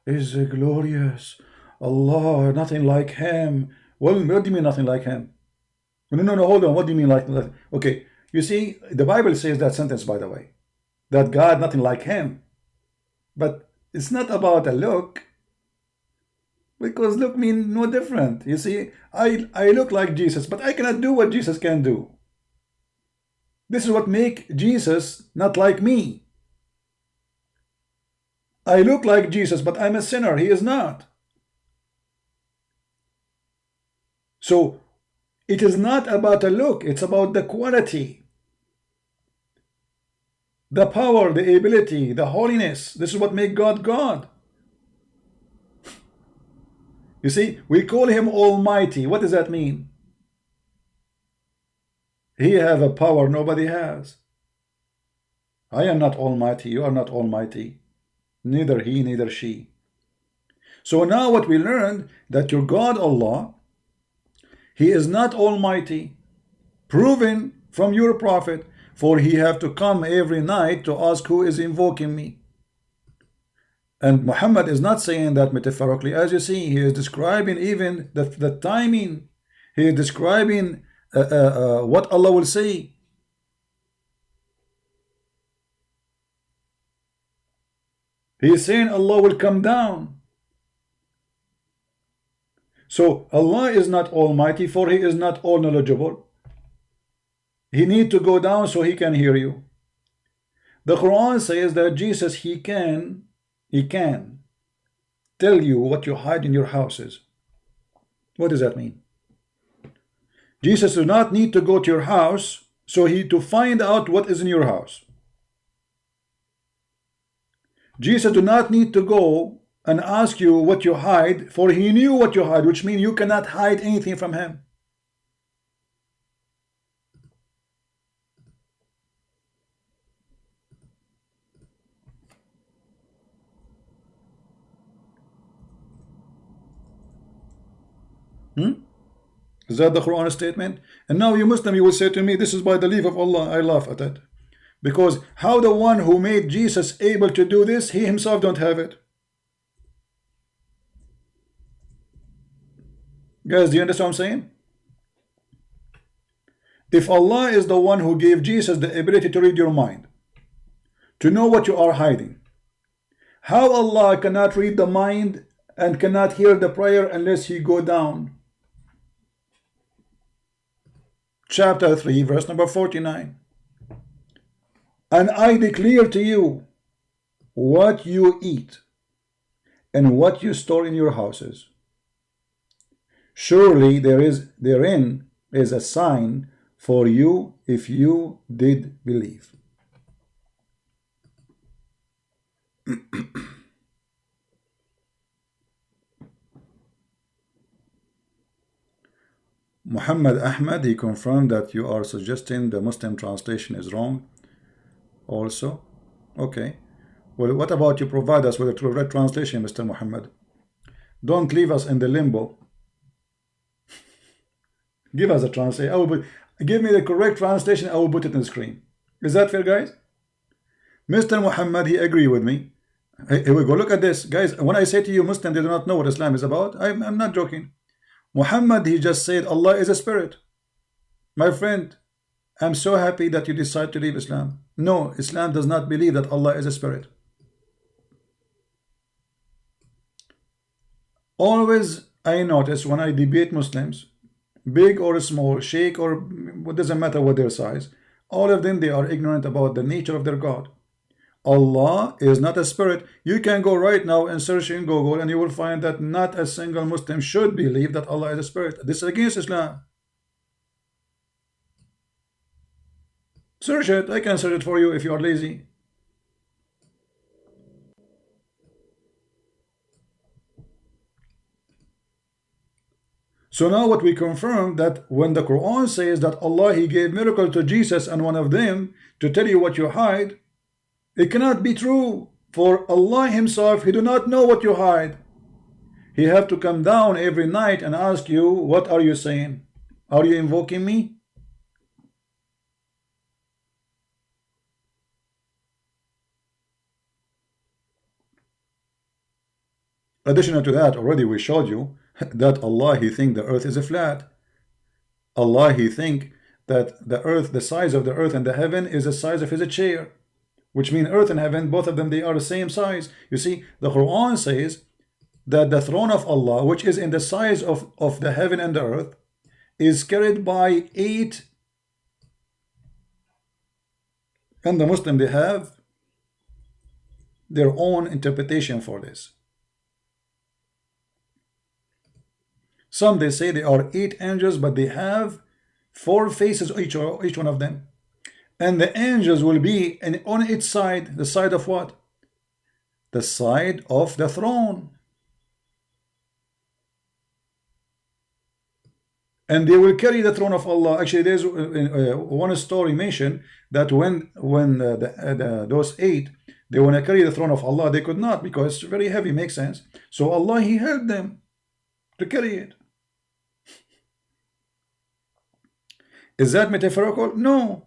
is glorious. Allah, nothing like him. Well, what do you mean nothing like him? No, hold on. What do you mean like? Okay, you see, the Bible says that sentence, by the way, that God, nothing like him. But it's not about a look, because look mean no different. You see, I look like Jesus, but I cannot do what Jesus can do. This is what make Jesus not like me. I look like Jesus, but I'm a sinner. He is not. So it is not about a look, it's about the quality, the power, the ability, the holiness. This is what makes God God. You see, we call him Almighty. What does that mean? He have a power nobody has. I am not almighty, you are not almighty. Neither he, neither she. So now what we learned, that your God Allah, He is not almighty, proven from your prophet, for he have to come every night to ask who is invoking me. And Muhammad is not saying that metaphorically. As you see, he is describing even the timing. He is describing what Allah will say. He is saying Allah will come down. So Allah is not almighty, for he is not all knowledgeable. He need to go down so he can hear you. The Quran says that Jesus, he can tell you what you hide in your houses. What does that mean? Jesus does not need to go to your house to find out what is in your house. Jesus do not need to go and ask you what you hide, for he knew what you hide, which means you cannot hide anything from him. Is that the Quran statement? And now you Muslim, you will say to me, this is by the leave of Allah. I laugh at it. Because how the one who made Jesus able to do this, he himself don't have it? Guys, do you understand what I'm saying? If Allah is the one who gave Jesus the ability to read your mind, to know what you are hiding, how Allah cannot read the mind and cannot hear the prayer unless he go down? Chapter 3, verse number 49. And I declare to you what you eat and what you store in your houses. Surely therein is a sign for you if you did believe. Muhammad Ahmad, he confirmed that you are suggesting the Muslim translation is wrong also. Okay, well, what about you provide us with a correct translation, Mr. Muhammad? Don't leave us in the limbo. Give us a translation. Give me the correct translation. I will put it on the screen. Is that fair, guys? Mr. Muhammad, he agree with me. Here we go. Look at this, guys. When I say to you, Muslim, they do not know what Islam is about. I'm not joking. Muhammad, he just said Allah is a spirit. My friend, I'm so happy that you decide to leave Islam. No, Islam does not believe that Allah is a spirit. Always I notice when I debate Muslims, big or small, sheikh or it doesn't matter what their size, all of them, they are ignorant about the nature of their God. Allah is not a spirit. You can go right now and search in Google and you will find that not a single Muslim should believe that Allah is a spirit. This is against Islam. Search it. I can search it for you if you are lazy. So now what we confirm that when the Quran says that Allah, he gave miracle to Jesus and one of them to tell you what you hide, it cannot be true, for Allah himself, he do not know what you hide. He have to come down every night and ask you, what are you saying? Are you invoking me? Additional to that, already we showed you that Allah, he think the earth is a flat. Allah, he think that the earth, the size of the earth and the heaven is the size of his chair. Which mean earth and heaven, both of them, they are the same size. You see, the Quran says that the throne of Allah, which is in the size of the heaven and the earth, is carried by 8. And the Muslim, they have their own interpretation for this. Some, they say they are 8 angels, but they have 4 faces each one of them. And the angels will be on its side. The side of what? The side of the throne. And they will carry the throne of Allah. Actually, there's one story mentioned that when those 8, they want to carry the throne of Allah, they could not, because it's very heavy. Makes sense. So Allah, he helped them to carry it. Is that metaphorical? No.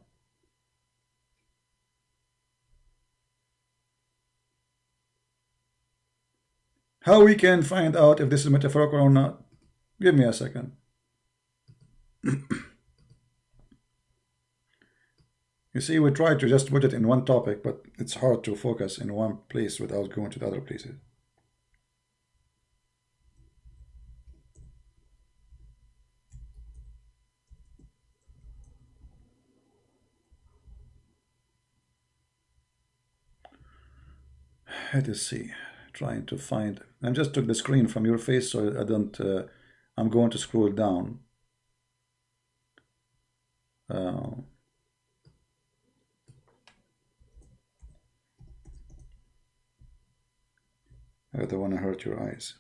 How we can find out if this is metaphorical or not? Give me a second. You see, we try to just put it in one topic, but it's hard to focus in one place without going to the other places. Let us see. Trying to find. I just took the screen from your face, so I don't. I'm going to scroll down. I don't want to hurt your eyes.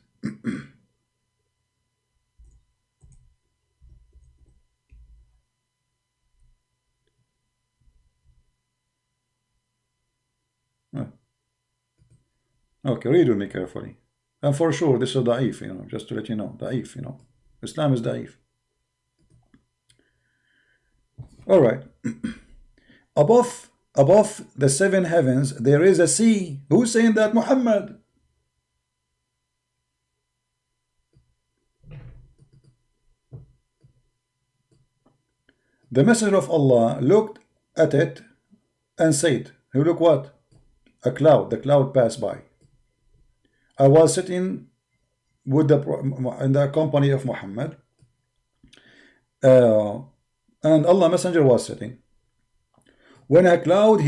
Okay, read with me carefully. And for sure, this is da'if, you know, just to let you know. Da'if, you know. Islam is da'if. All right. Above the 7 heavens, there is a sea. Who's saying that? Muhammad. The Messenger of Allah looked at it and said, "You look what? A cloud. The cloud passed by. I was sitting with in the company of Muhammad, and Allah Messenger was sitting. When a cloud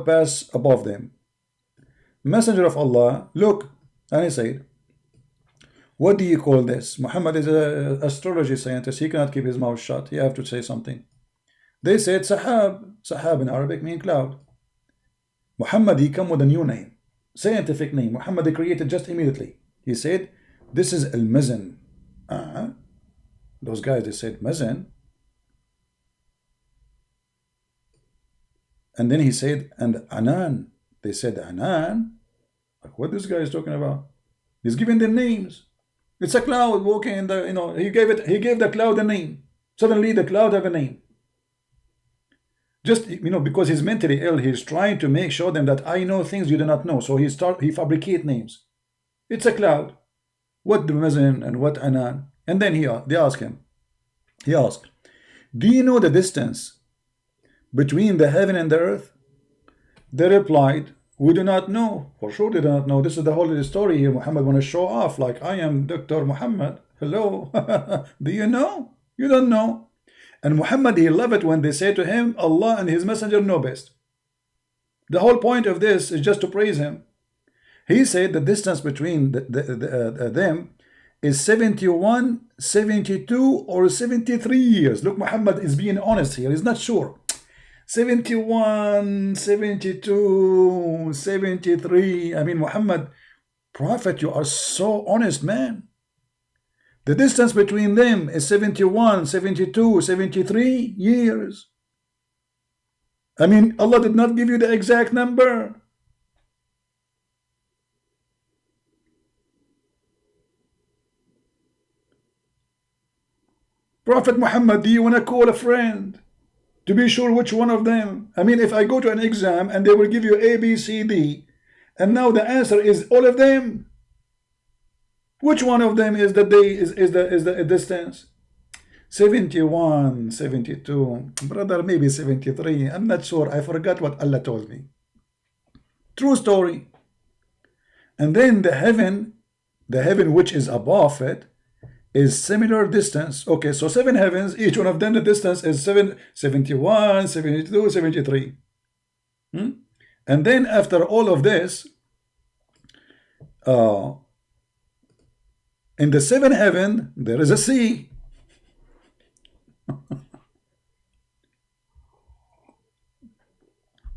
passed above them, Messenger of Allah looked and he said, 'What do you call this?' Muhammad is an astrology scientist. He cannot keep his mouth shut. He have to say something. They said sahab. Sahab in Arabic means cloud. Muhammad, he come with a new name, scientific name. Muhammad created just immediately. He said, this is al-mizan. Those guys, they said mizan. And then he said, and anan. They said anan. Like, what this guy is talking about? He's giving them names. It's a cloud walking in the, you know, he gave the cloud a name. Suddenly the cloud have a name. Just, you know, because he's mentally ill, he's trying to show them that I know things you do not know. So he fabricate names. It's a cloud. What the Mizan and what Anan? And then they ask him. He asked, do you know the distance between the heaven and the earth? They replied, we do not know. For sure they do not know. This is the whole story here. Muhammad want to show off like I am Dr. Muhammad. Hello. Do you know? You don't know. And Muhammad, he loved it when they say to him, Allah and his messenger know best. The whole point of this is just to praise him. He said the distance between them is 71, 72 or 73 years. Look, Muhammad is being honest here. He's not sure. 71, 72, 73. I mean, Muhammad, Prophet, you are so honest, man. The distance between them is 71, 72, 73 years. I mean, Allah did not give you the exact number. Prophet Muhammad, do you want to call a friend to be sure which one of them? I mean, if I go to an exam and they will give you A, B, C, D, and now the answer is all of them, which one of them is the distance? 71, 72, brother, maybe 73. I'm not sure. I forgot what Allah told me. True story. And then the heaven which is above it, is similar distance. Okay, so 7 heavens, each one of them, the distance is 71, 72, 73. And then after all of this, in the 7th heaven, there is a sea.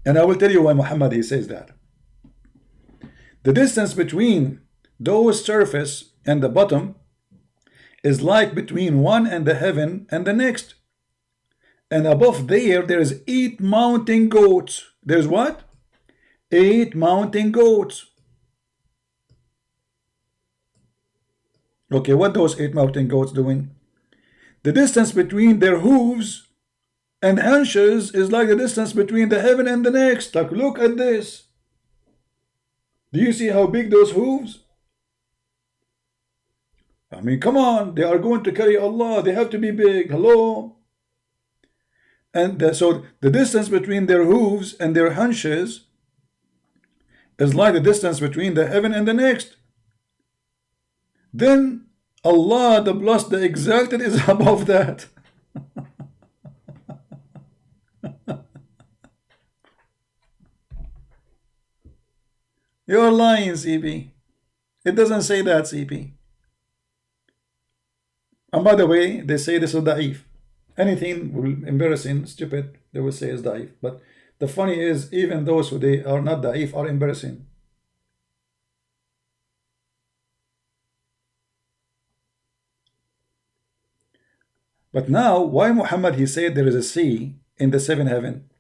And I will tell you why Muhammad, he says that. The distance between those surface and the bottom is like between one and the heaven and the next. And above there is 8 mountain goats. There's what? 8 mountain goats. Okay, what those 8 mountain goats doing? The distance between their hooves And hunches is like the distance between the heaven and the next. Like, look at this. Do you see how big those hooves? I mean, come on, they are going to carry Allah. They have to be big. Hello? And so the distance between their hooves and their hunches is like the distance between the heaven and the next. Then Allah, the blessed, the exalted, is above that. You're lying, CP. It doesn't say that, CP. And by the way, they say this is da'if. Anything embarrassing, stupid, they will say is da'if. But the funny is, even those who they are not da'if are embarrassing. But now, why Muhammad, he said there is a sea in the seventh heaven?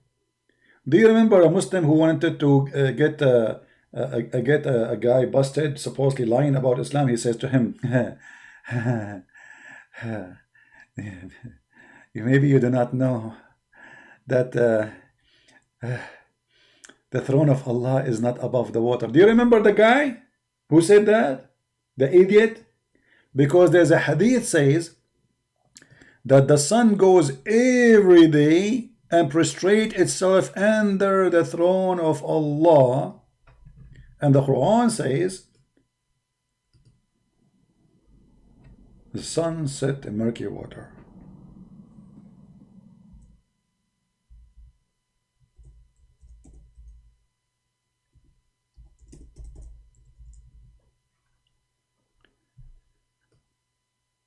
Do you remember a Muslim who wanted to get a guy busted, supposedly lying about Islam? He says to him, maybe you do not know that the throne of Allah is not above the water. Do you remember the guy who said that? The idiot? Because there's a hadith says that the sun goes every day and prostrate itself under the throne of Allah, and the Qur'an says the sun set in murky water.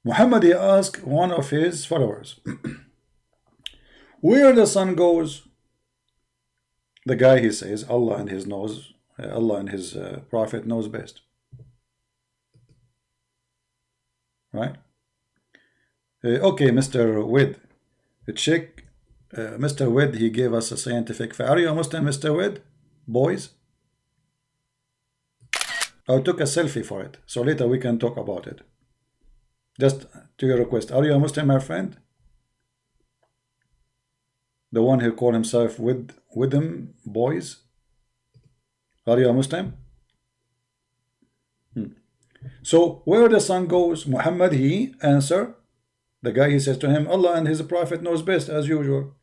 Muhammad, he asked one of his followers, where the sun goes? The guy, he says, Allah and his prophet knows best. Right? Okay, Mr. Wid, check. Mr. Wid, he gave us a scientific fact. Are you a Muslim, Mr. Wid? Boys? I took a selfie for it, so later we can talk about it. Just to your request. Are you a Muslim, my friend? The one who called himself with them boys? Are you a Muslim? So where the sun goes, Muhammad, he answered. The guy, he says to him, Allah and his prophet knows best, as usual.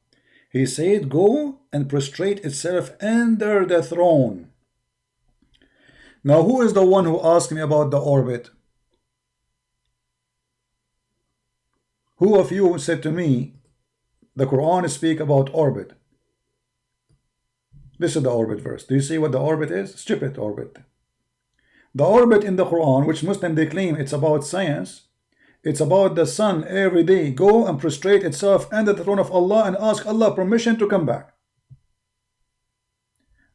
He said, go and prostrate itself under the throne. Now, who is the one who asked me about the orbit? Who of you said to me, the Quran speak about orbit? This is the orbit verse. Do you see what the orbit is? Stupid orbit. The orbit in the Quran, which Muslims they claim it's about science, it's about the sun every day. Go and prostrate itself under the throne of Allah and ask Allah permission to come back.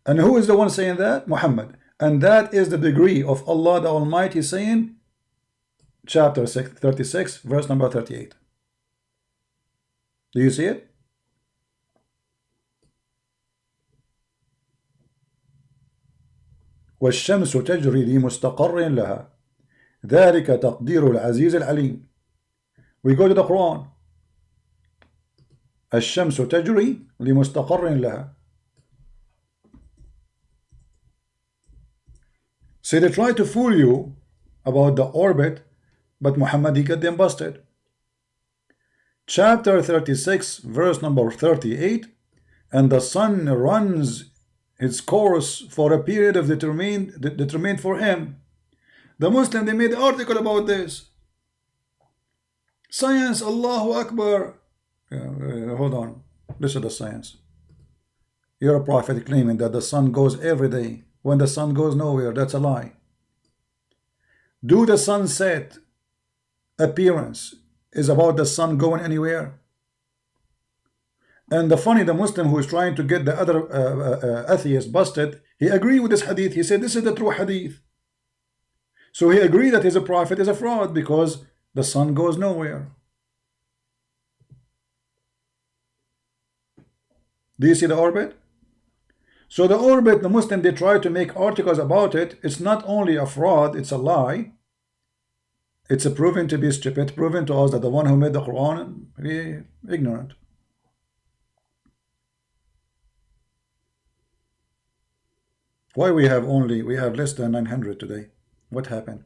And who is the one saying that? Muhammad. And that is the degree of Allah the Almighty saying, chapter 36, verse number 38. Do you see it? والشمس تجري لمستقر لها ذلك تقدير العزيز العليم. We go to the Quran. الشمس تجري لمستقر لها. So they try to fool you about the orbit, but Muhammad, he got them busted. Chapter 36, verse number 38, and the sun runs its course for a period of determined for him. The Muslim, they made an article about this. Science, Allahu Akbar. Hold on. This is the science. You're a prophet claiming that the sun goes every day when the sun goes nowhere. That's a lie. Do the sunset appearance is about the sun going anywhere? And the Muslim who is trying to get the other atheist busted, he agreed with this hadith. He said this is the true hadith. So he agreed that his prophet is a fraud because the sun goes nowhere. Do you see the orbit? So the orbit, the Muslim, they try to make articles about it. It's not only a fraud, it's a lie. It's a proven to be stupid, proven to us that the one who made the Quran is ignorant. Why we have less than 900 today? What happened?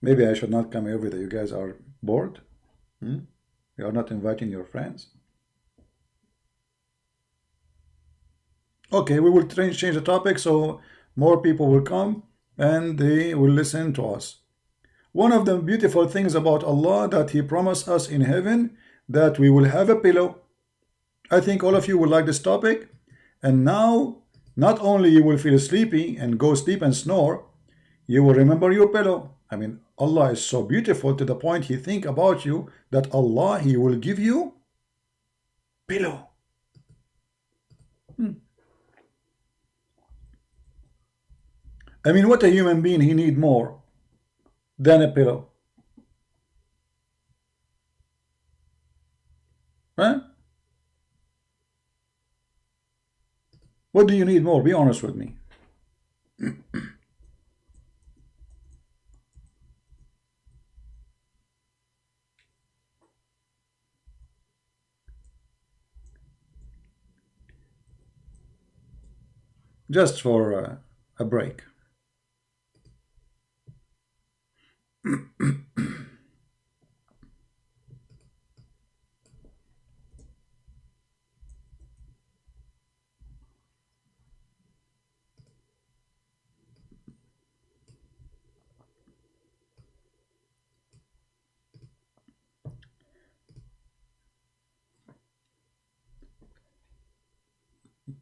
Maybe I should not come every day. You guys are bored? You are not inviting your friends? Okay, we will change the topic so more people will come and they will listen to us. One of the beautiful things about Allah that He promised us in heaven, that we will have a pillow. I think all of you will like this topic. And now, not only you will feel sleepy and go sleep and snore, you will remember your pillow. I mean, Allah is so beautiful to the point He think about you that Allah, He will give you pillow. I mean, what a human being, he need more than a pillow. Right? What do you need more? Be honest with me. Just for a break.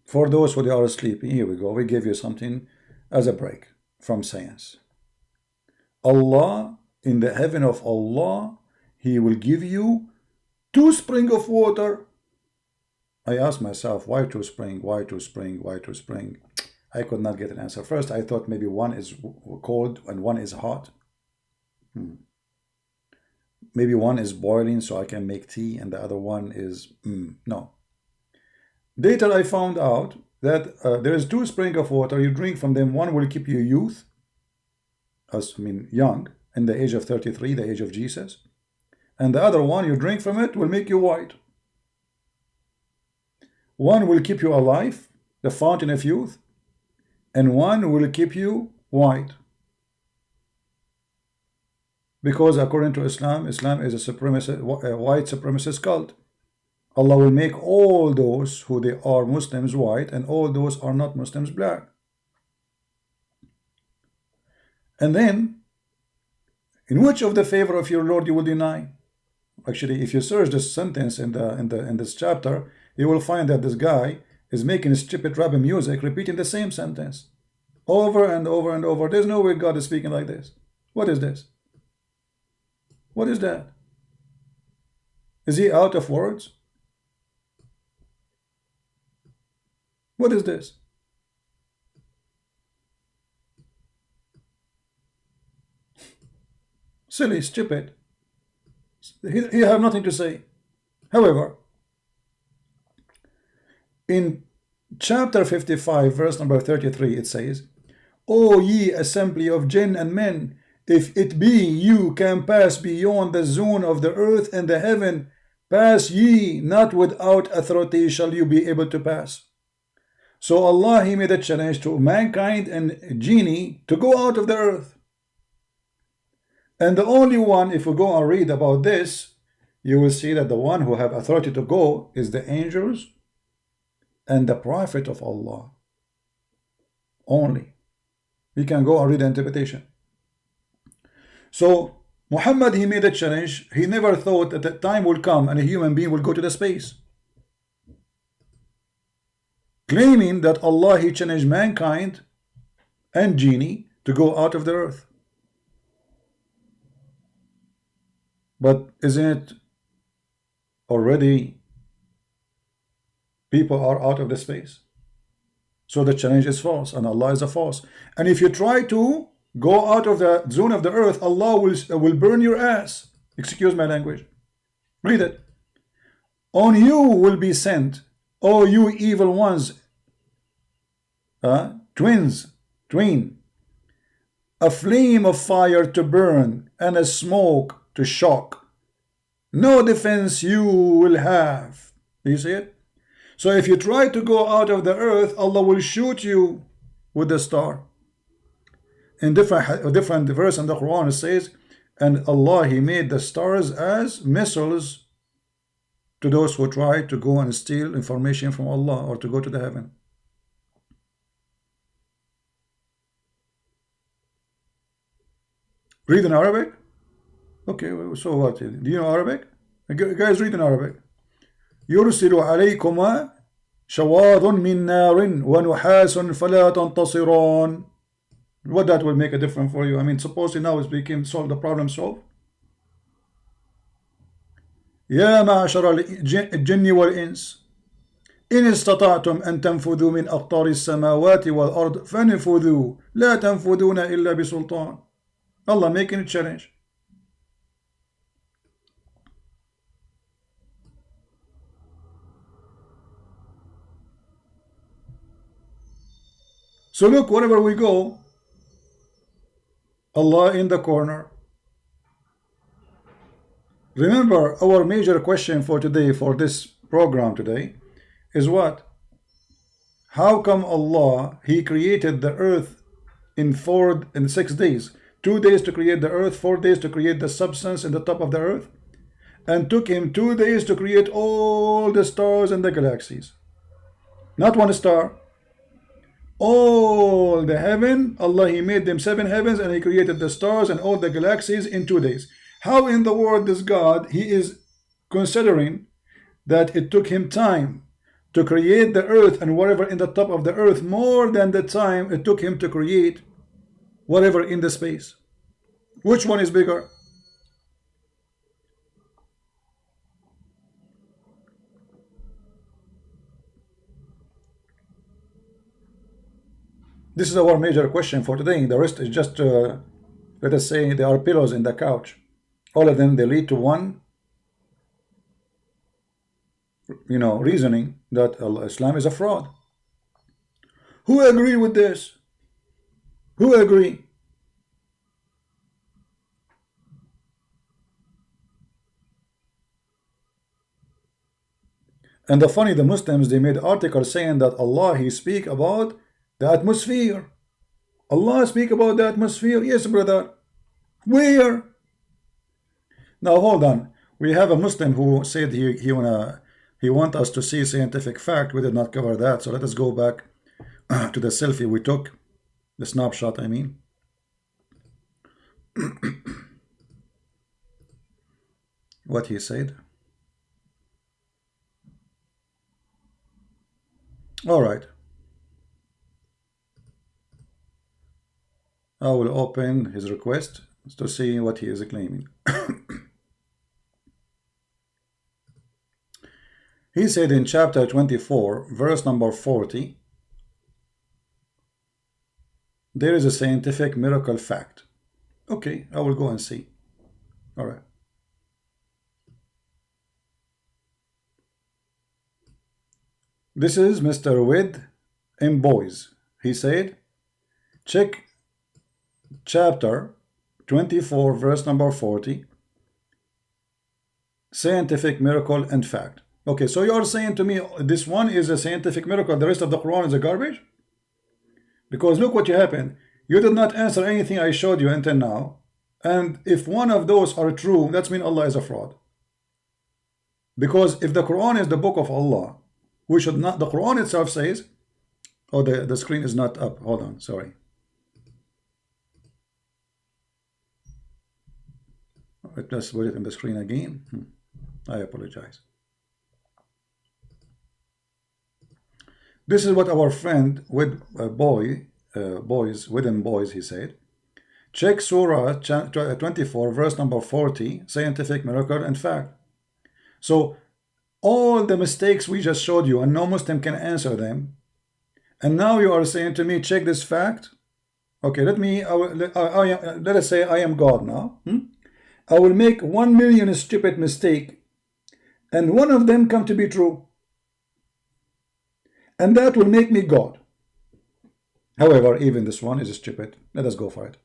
For those who are sleeping, here we go. We give you something as a break from science. Allah, in the heaven of Allah, He will give you 2 springs of water. I asked myself, why 2 springs? Why 2 springs? Why 2 springs? I could not get an answer. First, I thought maybe one is cold and one is hot. Maybe one is boiling so I can make tea and the other one is... no. Later I found out that there is 2 springs of water. You drink from them. One will keep you youth, young, in the age of 33, the age of Jesus. And the other one, you drink from it, will make you white. One will keep you alive, the fountain of youth, and one will keep you white. Because according to Islam, Islam is a white supremacist cult. Allah will make all those who they are Muslims white and all those are not Muslims black. And then, in which of the favor of your Lord you will deny? Actually, if you search this sentence in this chapter, you will find that this guy is making stupid rap music, repeating the same sentence over and over and over. There's no way God is speaking like this. What is this? What is that? Is he out of words? What is this? Silly, stupid. He have nothing to say. However, in chapter 55, verse number 33, it says, O ye assembly of jinn and men, if it be you can pass beyond the zone of the earth and the heaven, pass ye, not without authority shall you be able to pass. So Allah, He made a challenge to mankind and genie to go out of the earth. And the only one, if we go and read about this, you will see that the one who have authority to go is the angels and the prophet of Allah. Only. We can go and read the interpretation. So Muhammad, he made a challenge. He never thought that the time will come and a human being will go to the space. Claiming that Allah, He challenged mankind and genie to go out of the earth. But isn't it already people are out of the space? So the challenge is false and Allah is a false. And if you try to go out of the zone of the earth, Allah will burn your ass. Excuse my language. Read it. On you will be sent, O you evil ones, twin, a flame of fire to burn and a smoke to shock. No defense you will have. Do you see it? So if you try to go out of the earth, Allah will shoot you with the star. In different verse in the Quran it says, and Allah, He made the stars as missiles to those who try to go and steal information from Allah or to go to the heaven. Read in Arabic? Okay, so what? Do you know Arabic? Guys, read in Arabic. يرسل عليكما شواظ من نار ونحاس فلا تنتصران. What that will make a difference for you? I mean, supposedly now it's became solved, the problem solved. يا معشر الجن والإنس إن استطعتم أن تنفذوا من أقطار السماوات والأرض فانفذوا لا تنفذون إلا بسلطان. Allah making a challenge. So look, wherever we go, Allah in the corner. Remember, our major question for today, for this program today, is what? How come Allah, He created the earth in 6 days? 2 days to create the earth, 4 days to create the substance in the top of the earth, and took Him 2 days to create all the stars and the galaxies. Not one star. All the heaven, Allah, He made them 7 heavens, and He created the stars and all the galaxies in 2 days. How in the world this God, He is considering that it took Him time to create the earth and whatever in the top of the earth more than the time it took Him to create whatever in the space? Which one is bigger? This is our major question for today. The rest is just, let us say, there are pillows in the couch. All of them, they lead to one, reasoning that Islam is a fraud. Who agree with this? Who agree? And the Muslims, they made articles saying that Allah, He speak about the atmosphere. Allah speak about the atmosphere. Yes, brother. Where? Now hold on. We have a Muslim who said he want us to see scientific fact. We did not cover that. So let us go back to the selfie we took. The snapshot, I mean. What he said. All right. I will open his request to see what he is claiming. He said in chapter 24, verse number 40, there is a scientific miracle fact. Okay, I will go and see. All right. This is Mr. With M. Boys. He said, check chapter 24, verse number 40, scientific miracle and fact. Okay, so you are saying to me this one is a scientific miracle, the rest of the Quran is a garbage? Because look what happened. You did not answer anything I showed you until now. And if one of those are true, that means Allah is a fraud. Because if the Quran is the book of Allah, we should not, the Quran itself says, oh, the screen is not up. Hold on, sorry. Let's put it in the screen again. I apologize. This is what our friend with boys, he said. Check Surah 24, verse number 40, scientific miracle and fact. So all the mistakes we just showed you, and no Muslim can answer them. And now you are saying to me, check this fact. Okay, let us say I am God now. I will make 1 million stupid mistake, and one of them come to be true. And that will make me God. However, even this one is stupid. Let us go for it.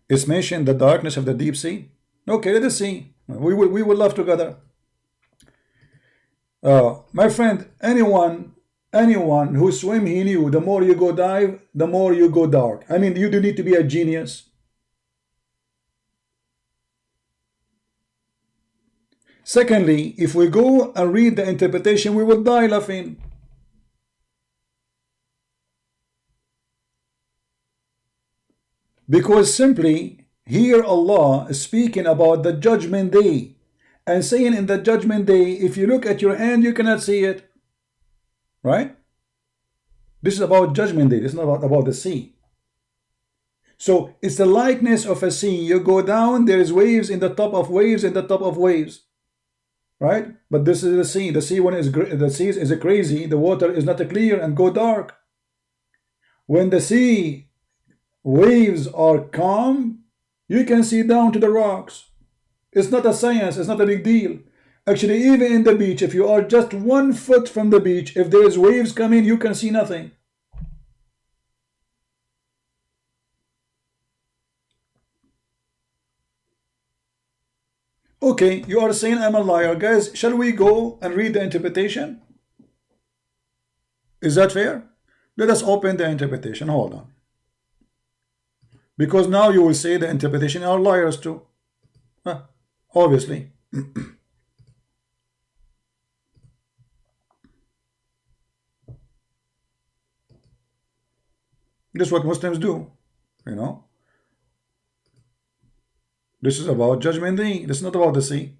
It's mentioned the darkness of the deep sea. Okay, let us see. We will laugh together. My friend, anyone who swim, he knew the more you go dive, the more you go dark. I mean, you do need to be a genius. Secondly, if we go and read the interpretation, we will die laughing. Because simply, here Allah is speaking about the judgment day and saying in the judgment day, if you look at your hand, you cannot see it. Right? This is about judgment day. This is not about the sea. So it's the likeness of a sea. You go down, there is waves in the top of waves in the top of waves. Right? But this is the sea. The sea, when the sea is crazy, the water is not clear and go dark. When the sea waves are calm, you can see down to the rocks. It's not a science, it's not a big deal. Actually, even in the beach, if you are just 1 foot from the beach, if there is waves coming, you can see nothing. Okay, you are saying I'm a liar. Guys, shall we go and read the interpretation? Is that fair? Let us open the interpretation. Hold on. Because now you will say the interpretation are liars too. Obviously. This is what Muslims do, you know. This is about judgment day. This is not about the sea.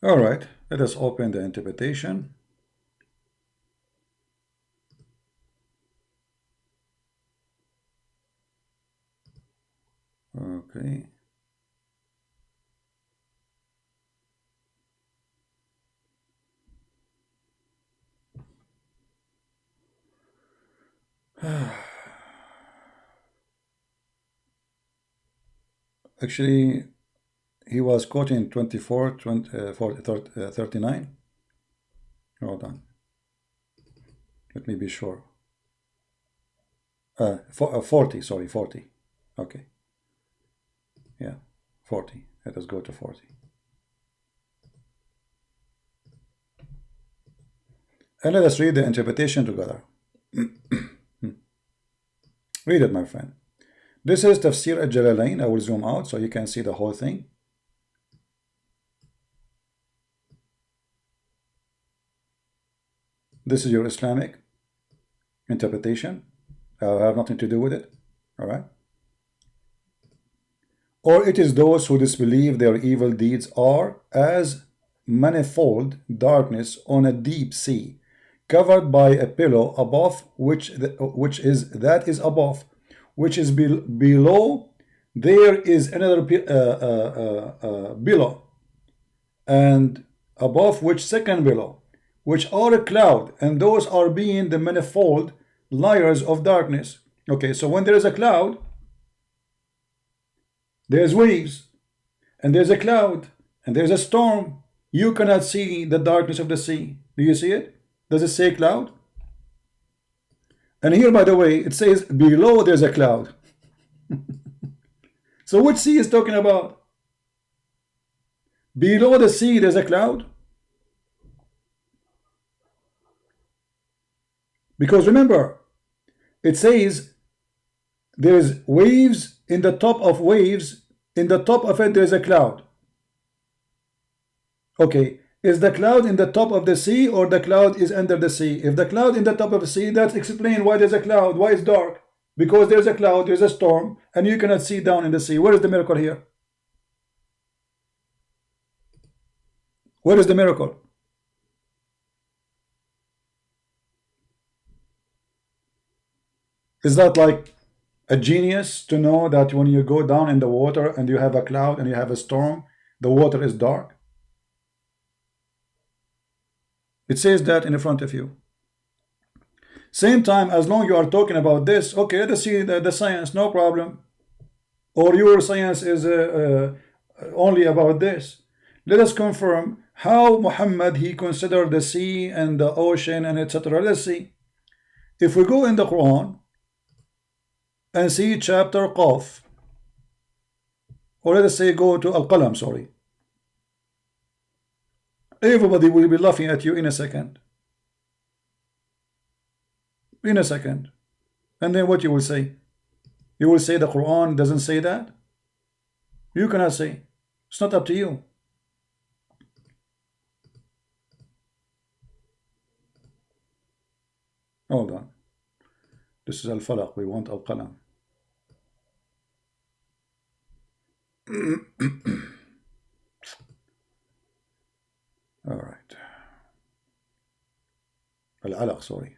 All right, let us open the interpretation. Okay. Actually, he was quoting 24, 39. Hold on. Let me be sure. 40, sorry, 40. Okay. Yeah, 40. Let us go to 40. And let us read the interpretation together. Read it, my friend. This is Tafsir al-Jalalain. I will zoom out so you can see the whole thing. This is your Islamic interpretation. I have nothing to do with it. All right. Or it is those who disbelieve their evil deeds are as manifold darkness on a deep sea, covered by a pillow above which is above, which is below. There is another below, and above which second below, which are a cloud, and those are being the manifold layers of darkness. Okay, so when there is a cloud, there's waves, and there's a cloud, and there's a storm. You cannot see the darkness of the sea. Do you see it? Does it say cloud? And here, by the way, it says below there's a cloud. So which sea is talking about? Below the sea there's a cloud? Because remember, it says there's waves in the top of waves. In the top of it there's a cloud. Okay, is the cloud in the top of the sea or the cloud is under the sea? If the cloud in the top of the sea, that's explain why there's a cloud, why it's dark. Because there's a cloud, there's a storm, and you cannot see down in the sea. Where is the miracle here? Where is the miracle? Is that like a genius to know that when you go down in the water and you have a cloud and you have a storm, the water is dark? It says that in front of you. Same time, as long you are talking about this, okay, let us see the science, no problem. Or your science is only about this. Let us confirm how Muhammad, he considered the sea and the ocean and etc. Let's see. If we go in the Quran, and see chapter Qaf, or let us say go to Al-Qalam, sorry. Everybody will be laughing at you in a second. In a second. And then what you will say? You will say the Quran doesn't say that? You cannot say. It's not up to you. Hold on. This is Al-Falaq. We want Al-Qalam. All right. Al-Alaq, sorry.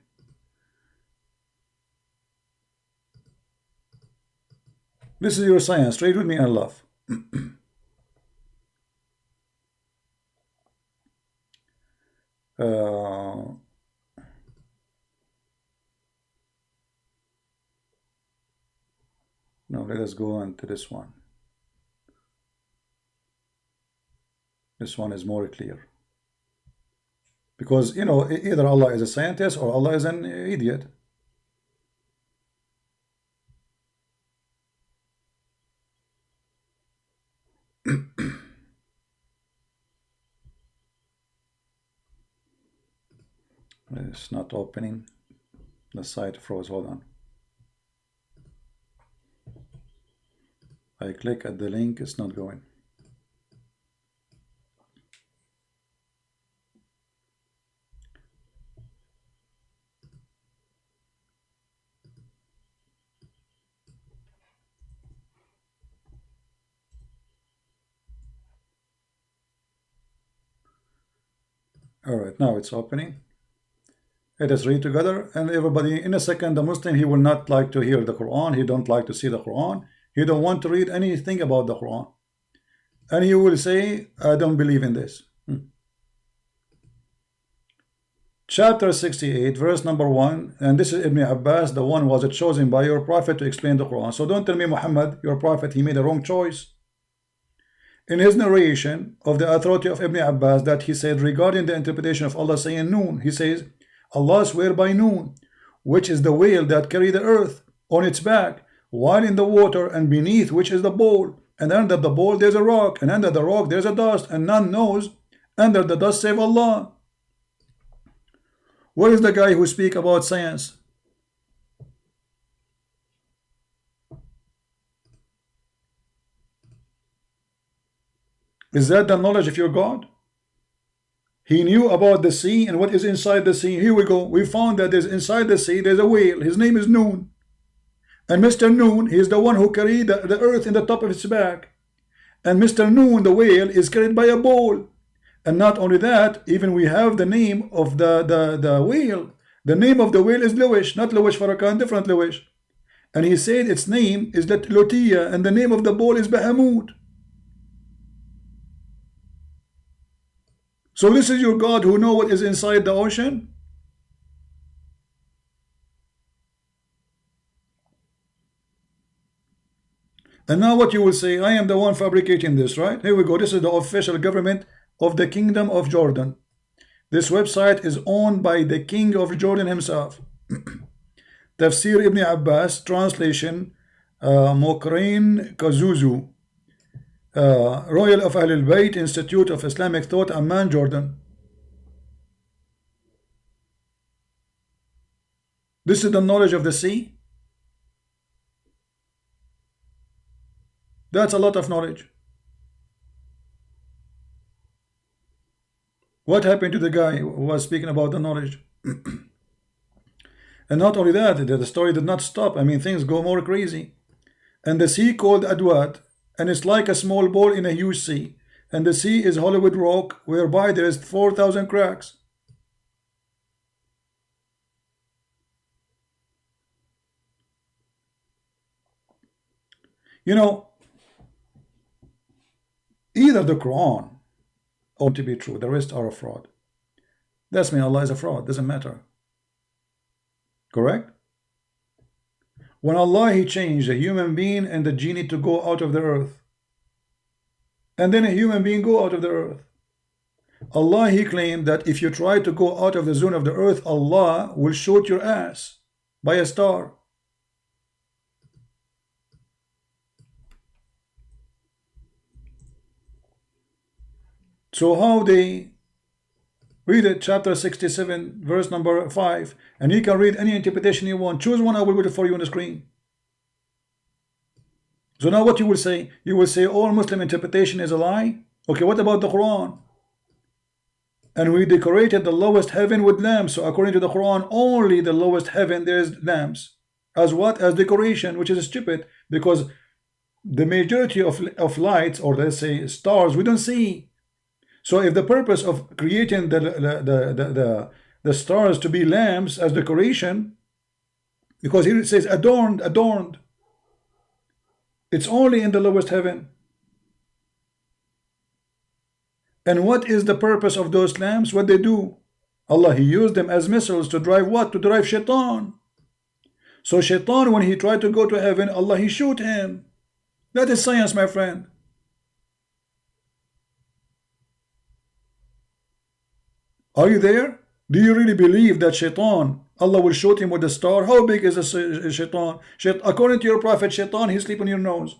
This is your science. Read with me and laugh. No, let us go on to this one. This one is more clear. Because, you know, either Allah is a scientist or Allah is an idiot. It's not opening. The site froze. Hold on. I click at the link, it's not going. All right, now it's opening. Let us read together, and everybody, in a second, the Muslim, he will not like to hear the Quran, he don't like to see the Quran, he don't want to read anything about the Quran. And he will say, I don't believe in this. Chapter 68, verse number 1, and this is Ibn Abbas, the one was chosen by your prophet to explain the Quran. So don't tell me Muhammad, your prophet, he made a wrong choice. In his narration of the authority of Ibn Abbas, that he said regarding the interpretation of Allah saying Noon, he says, Allah swear by Noon, which is the whale that carry the earth on its back, while in the water, and beneath which is the bowl, and under the bowl there's a rock, and under the rock there's a dust, and none knows under the dust save Allah. Where is the guy who speak about science? Is that the knowledge of your God? He knew about the sea and what is inside the sea. Here we go. We found that there's inside the sea, there's a whale. His name is Noon. And Mr. Noon, he is the one who carried the earth in the top of its back. And Mr. Noon, the whale, is carried by a bowl. And not only that, even we have the name of the whale. The name of the whale is Lewish, not Lewish Farrakhan, different Lewish. And he said its name is Lotia, and the name of the bowl is Bahamut. So this is your God who know what is inside the ocean? And now what you will say, I am the one fabricating this, right? Here we go. This is the official government of the Kingdom of Jordan. This website is owned by the King of Jordan himself. Tafsir Ibn Abbas, translation Mokrain Kazuzu, Royal of Ahlul Bayt, Institute of Islamic Thought, Amman, Jordan. This is the knowledge of the sea. That's a lot of knowledge. What happened to the guy who was speaking about the knowledge? And not only that, the story did not stop. I mean, things go more crazy. And the sea called Adwat, and it's like a small bowl in a huge sea. And the sea is Hollywood rock, whereby there is 4,000 cracks. You know, either the Quran ought to be true, the rest are a fraud. That's mean Allah is a fraud, doesn't matter. Correct? When Allah, he changed a human being and the genie to go out of the earth, and then a human being go out of the earth, Allah, he claimed that if you try to go out of the zone of the earth, Allah will shoot your ass by a star. So how they read it, chapter 67, verse number 5, and you can read any interpretation you want. Choose one, I will read it for you on the screen. So now what you will say? You will say all Muslim interpretation is a lie. Okay, what about the Quran? And we decorated the lowest heaven with lamps. So according to the Quran, only the lowest heaven there is lamps. As what? As decoration, which is stupid, because the majority of lights, or let's say stars, we don't see. So if the purpose of creating the stars to be lamps as decoration, because here it says adorned, adorned, it's only in the lowest heaven. And what is the purpose of those lamps? What they do? Allah, He used them as missiles to drive what? To drive shaitan. So shaitan, when he tried to go to heaven, Allah, He shoot him. That is science, my friend. Are you there? Do you really believe that shaitan, Allah will shoot him with a star? How big is a shaitan? According to your prophet, shaitan, he sleep on your nose.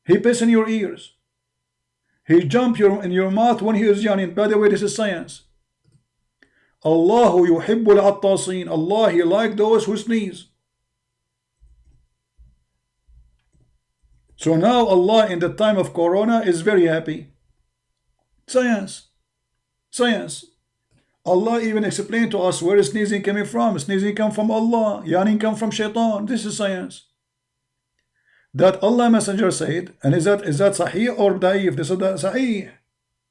He piss in your ears. He jump in your mouth when he is yawning. By the way, this is science. Allahu yuhibbul attasin. Allah, He like those who sneeze. So now Allah in the time of Corona is very happy. Science. Science. Allah even explained to us where is sneezing coming from. Sneezing come from Allah. Yawning come from shaitan. This is science. That Allah Messenger said, and is that Sahih or Da'if? This is Sahih.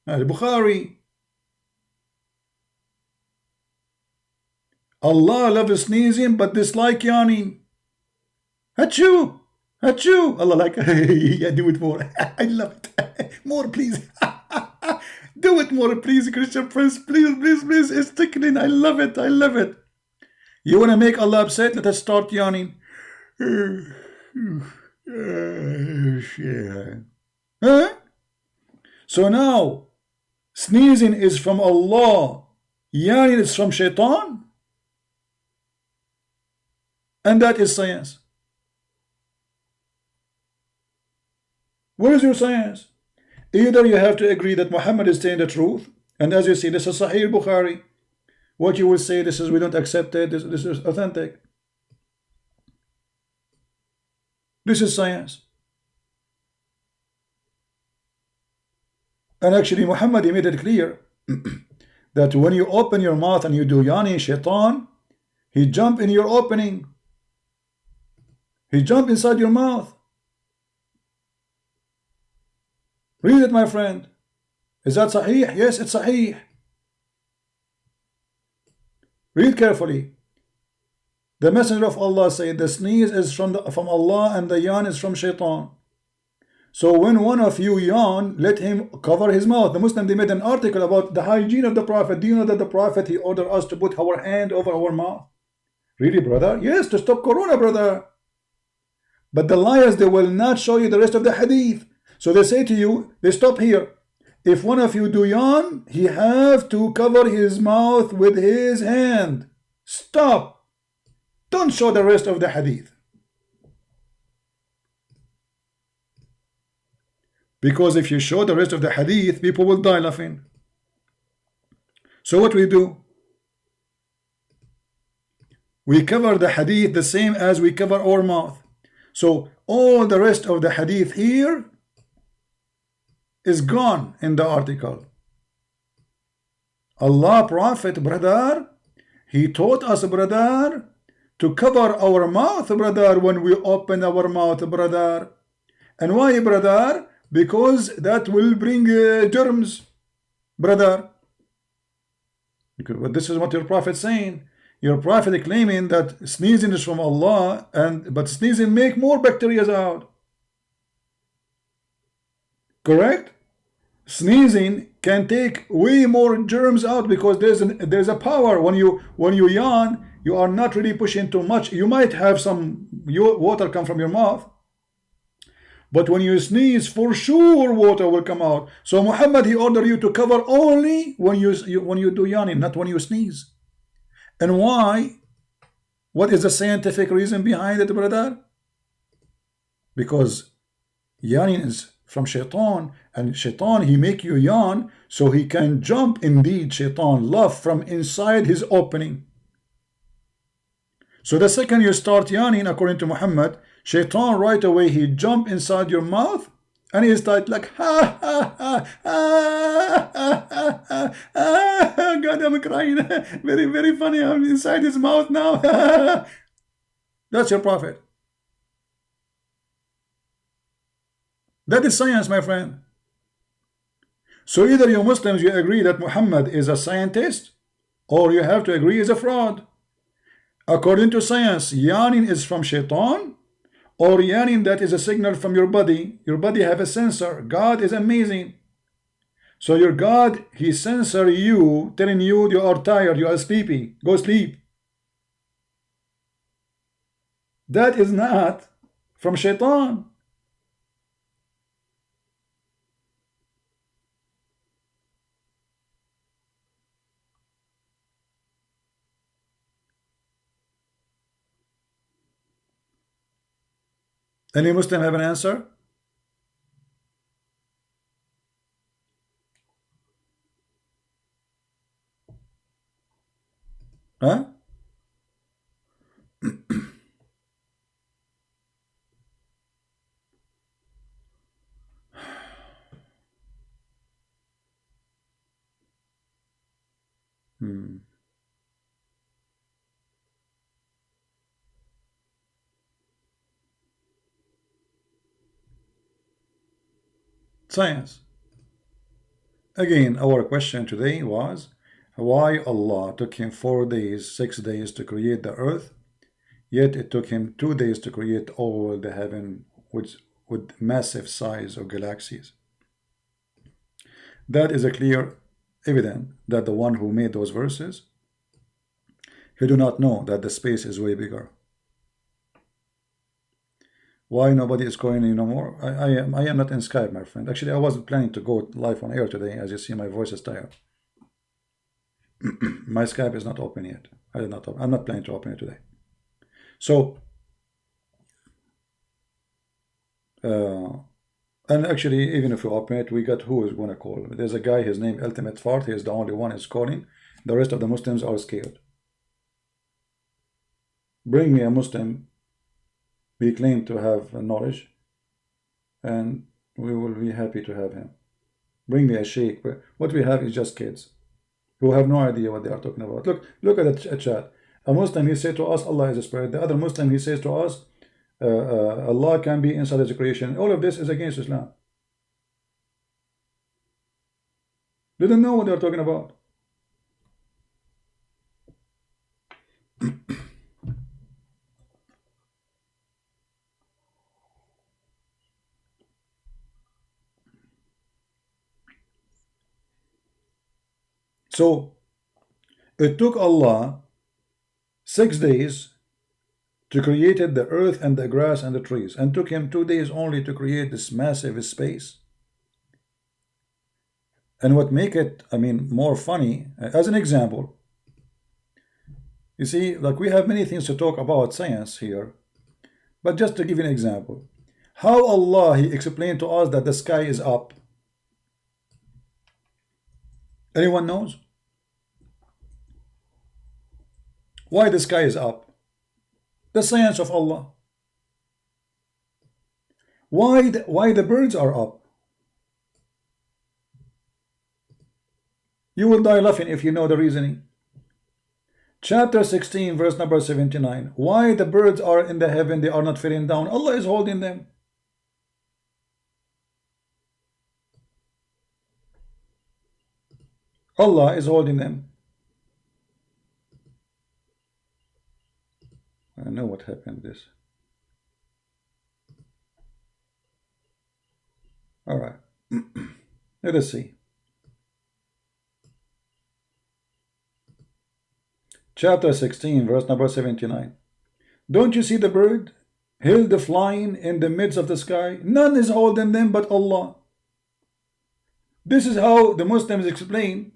Bukhari. Allah loves sneezing but dislike yawning. Achoo! Achoo! Allah like, yeah, do it more. I love it. More, please. Do it more, please, Christian Prince. Please, please, please. It's tickling. I love it. I love it. You want to make Allah upset? Let us start yawning. Huh? So now, sneezing is from Allah. Yawning is from shaitan. And that is science. Where is your science? Either you have to agree that Muhammad is saying the truth, and as you see, this is Sahih Bukhari. What you will say, this is, we don't accept it, this is authentic. This is science. And actually Muhammad, he made it clear that when you open your mouth and you do yani, shaitan, he jump in your opening. He jump inside your mouth. Read it, my friend. Is that Sahih? Yes, it's Sahih. Read carefully. The Messenger of Allah said the sneeze is from Allah and the yawn is from shaitan. So when one of you yawn, let him cover his mouth. The Muslim, they made an article about the hygiene of the Prophet. Do you know that the Prophet, he ordered us to put our hand over our mouth? Really, brother? Yes, to stop Corona, brother. But the liars, they will not show you the rest of the hadith. So they say to you, they stop here. If one of you do yawn, he have to cover his mouth with his hand. Stop. Don't show the rest of the hadith. Because if you show the rest of the hadith, people will die laughing. So what we do? We cover the hadith the same as we cover our mouth. So all the rest of the hadith here is gone in the article. Allah Prophet, brother, he taught us, brother, to cover our mouth, brother, when we open our mouth, brother. And why, brother? Because that will bring germs, brother. But this is what your prophet is saying. Your prophet claiming that sneezing is from Allah, but sneezing make more bacteria out. Correct? Sneezing can take way more germs out because there's a power. When you yawn, you are not really pushing too much. You might have some water come from your mouth, but when you sneeze, for sure water will come out. So Muhammad, he ordered you to cover only when you do yawning, not when you sneeze. And why? What is the scientific reason behind it, brother? Because yawning is from shaitan, and shaitan, he make you yawn so he can jump. Indeed, shaitan love from inside his opening. So the second you start yawning, according to Muhammad, shaitan right away he jump inside your mouth and he start like ha ha ha ha ha ha ha. God, I'm crying. Very, very funny. I'm inside his mouth now. That's your prophet. That is science, my friend. So either you Muslims, you agree that Muhammad is a scientist, or you have to agree he's a fraud. According to science, yawning is from shaitan, or yawning that is a signal from your body. Your body have a sensor. God is amazing. So your God, he censor you, telling you you are tired, you are sleepy, go sleep. That is not from shaitan. Any Muslim have an answer? Huh? Science. Again, our question today was why Allah took him 4 days, 6 days to create the earth, yet it took him 2 days to create all the heaven with massive size of galaxies. That is a clear evidence that the one who made those verses, he do not know that the space is way bigger. Why nobody is calling you no more? I am not in Skype, my friend. Actually, I wasn't planning to go live on air today. As you see, my voice is tired. My Skype is not open yet. I'm not planning to open it today. So, and actually, even if we open it, we got who is going to call. There's a guy, his name Ultimate Fart. He is the only one is calling. The rest of the Muslims are scared. Bring me a Muslim. We claim to have knowledge, and we will be happy to have him. Bring me a sheikh. What we have is just kids who have no idea what they are talking about. Look at the chat. A Muslim, he says to us, Allah is a spirit. The other Muslim, he says to us, Allah can be inside his creation. All of this is against Islam. They don't know what they are talking about. So it took Allah 6 days to create the earth and the grass and the trees, and took him 2 days only to create this massive space. And what make it, I mean, more funny, as an example, you see, like we have many things to talk about science here, but just to give you an example, how Allah, he explained to us that the sky is up. Anyone knows? Why the sky is up? The science of Allah. Why the birds are up? You will die laughing if you know the reasoning. Chapter 16, verse number 79. Why the birds are in the heaven, they are not falling down? Allah is holding them. Allah is holding them. I know what happened to this. All right. Let us see. Chapter 16, verse number 79. Don't you see the bird held flying in the midst of the sky? None is holding them but Allah. This is how the Muslims explain.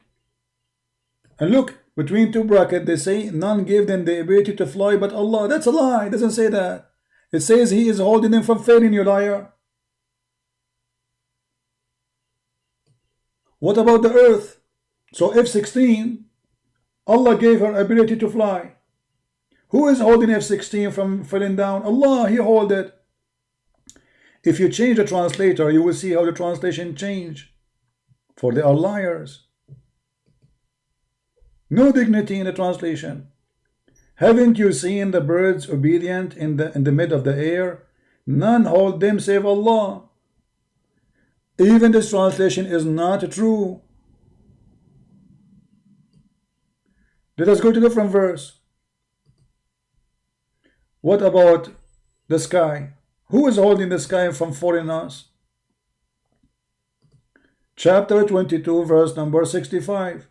And look, between two brackets, they say none gave them the ability to fly but Allah. That's a lie. It doesn't say that. It says He is holding them from failing, you liar. What about the earth? So F-16, Allah gave her ability to fly. Who is holding F-16 from falling down? Allah, He hold it. If you change the translator, you will see how the translation change. For they are liars. No dignity in the translation. Haven't you seen the birds obedient in the mid of the air? None hold them save Allah. Even this translation is not true. Let us go to a different verse. What about the sky? Who is holding the sky from falling us? Chapter 22, verse number 65.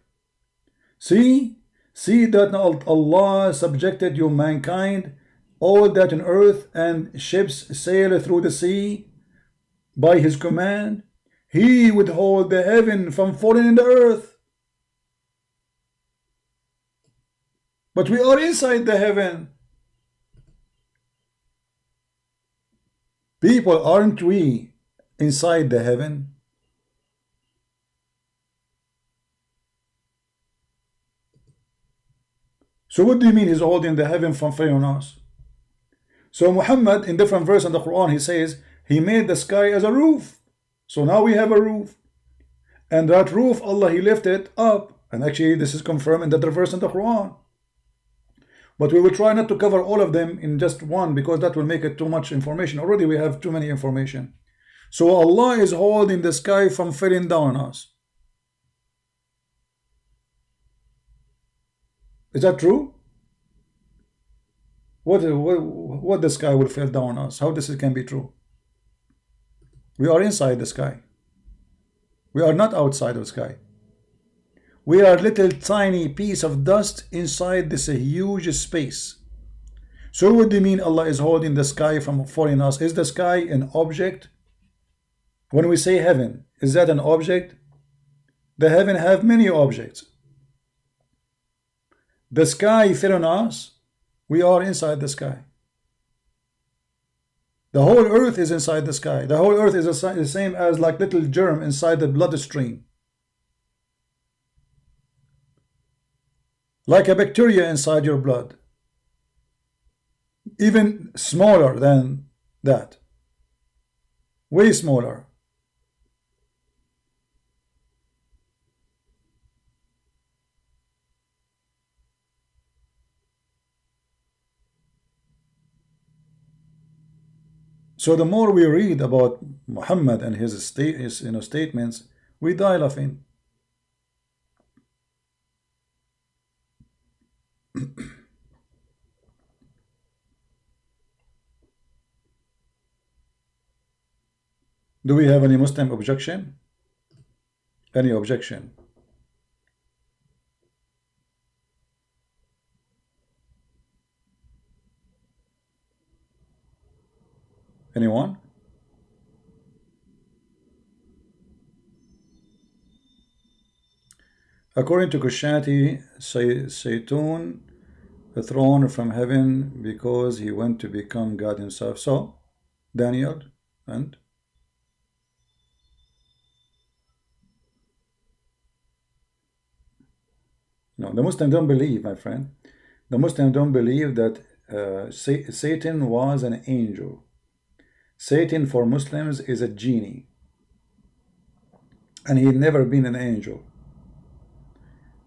See that Allah subjected you mankind, all that in earth, and ships sail through the sea by His command. He withhold the heaven from falling in the earth. But we are inside the heaven. People, aren't we inside the heaven? So what do you mean He's holding the heaven from falling on us? So Muhammad, in different verses in the Quran, he says He made the sky as a roof. So now we have a roof. And that roof, Allah, He lifted up. And actually this is confirmed in the verse in the Quran. But we will try not to cover all of them in just one, because that will make it too much information. Already we have too many information. So Allah is holding the sky from falling down on us. Is that true? What the sky will fall down on us? How this can be true? We are inside the sky. We are not outside of the sky. We are a little tiny piece of dust inside this huge space. So what do you mean Allah is holding the sky from falling us? Is the sky an object? When we say heaven, is that an object? The heaven have many objects. The sky fell on us. We are inside the sky. The whole earth is inside the sky. The whole earth is the same as like little germ inside the bloodstream. Like a bacteria inside your blood. Even smaller than that. Way smaller. So the more we read about Muhammad and his statements, we die laughing. Do we have any Muslim objection? Any objection? Anyone? According to Christianity, Satan thrown from heaven because he went to become God himself. So, Daniel and no, the Muslims don't believe, my friend. The Muslims don't believe that Satan was an angel. Satan for Muslims is a genie, and he had never been an angel.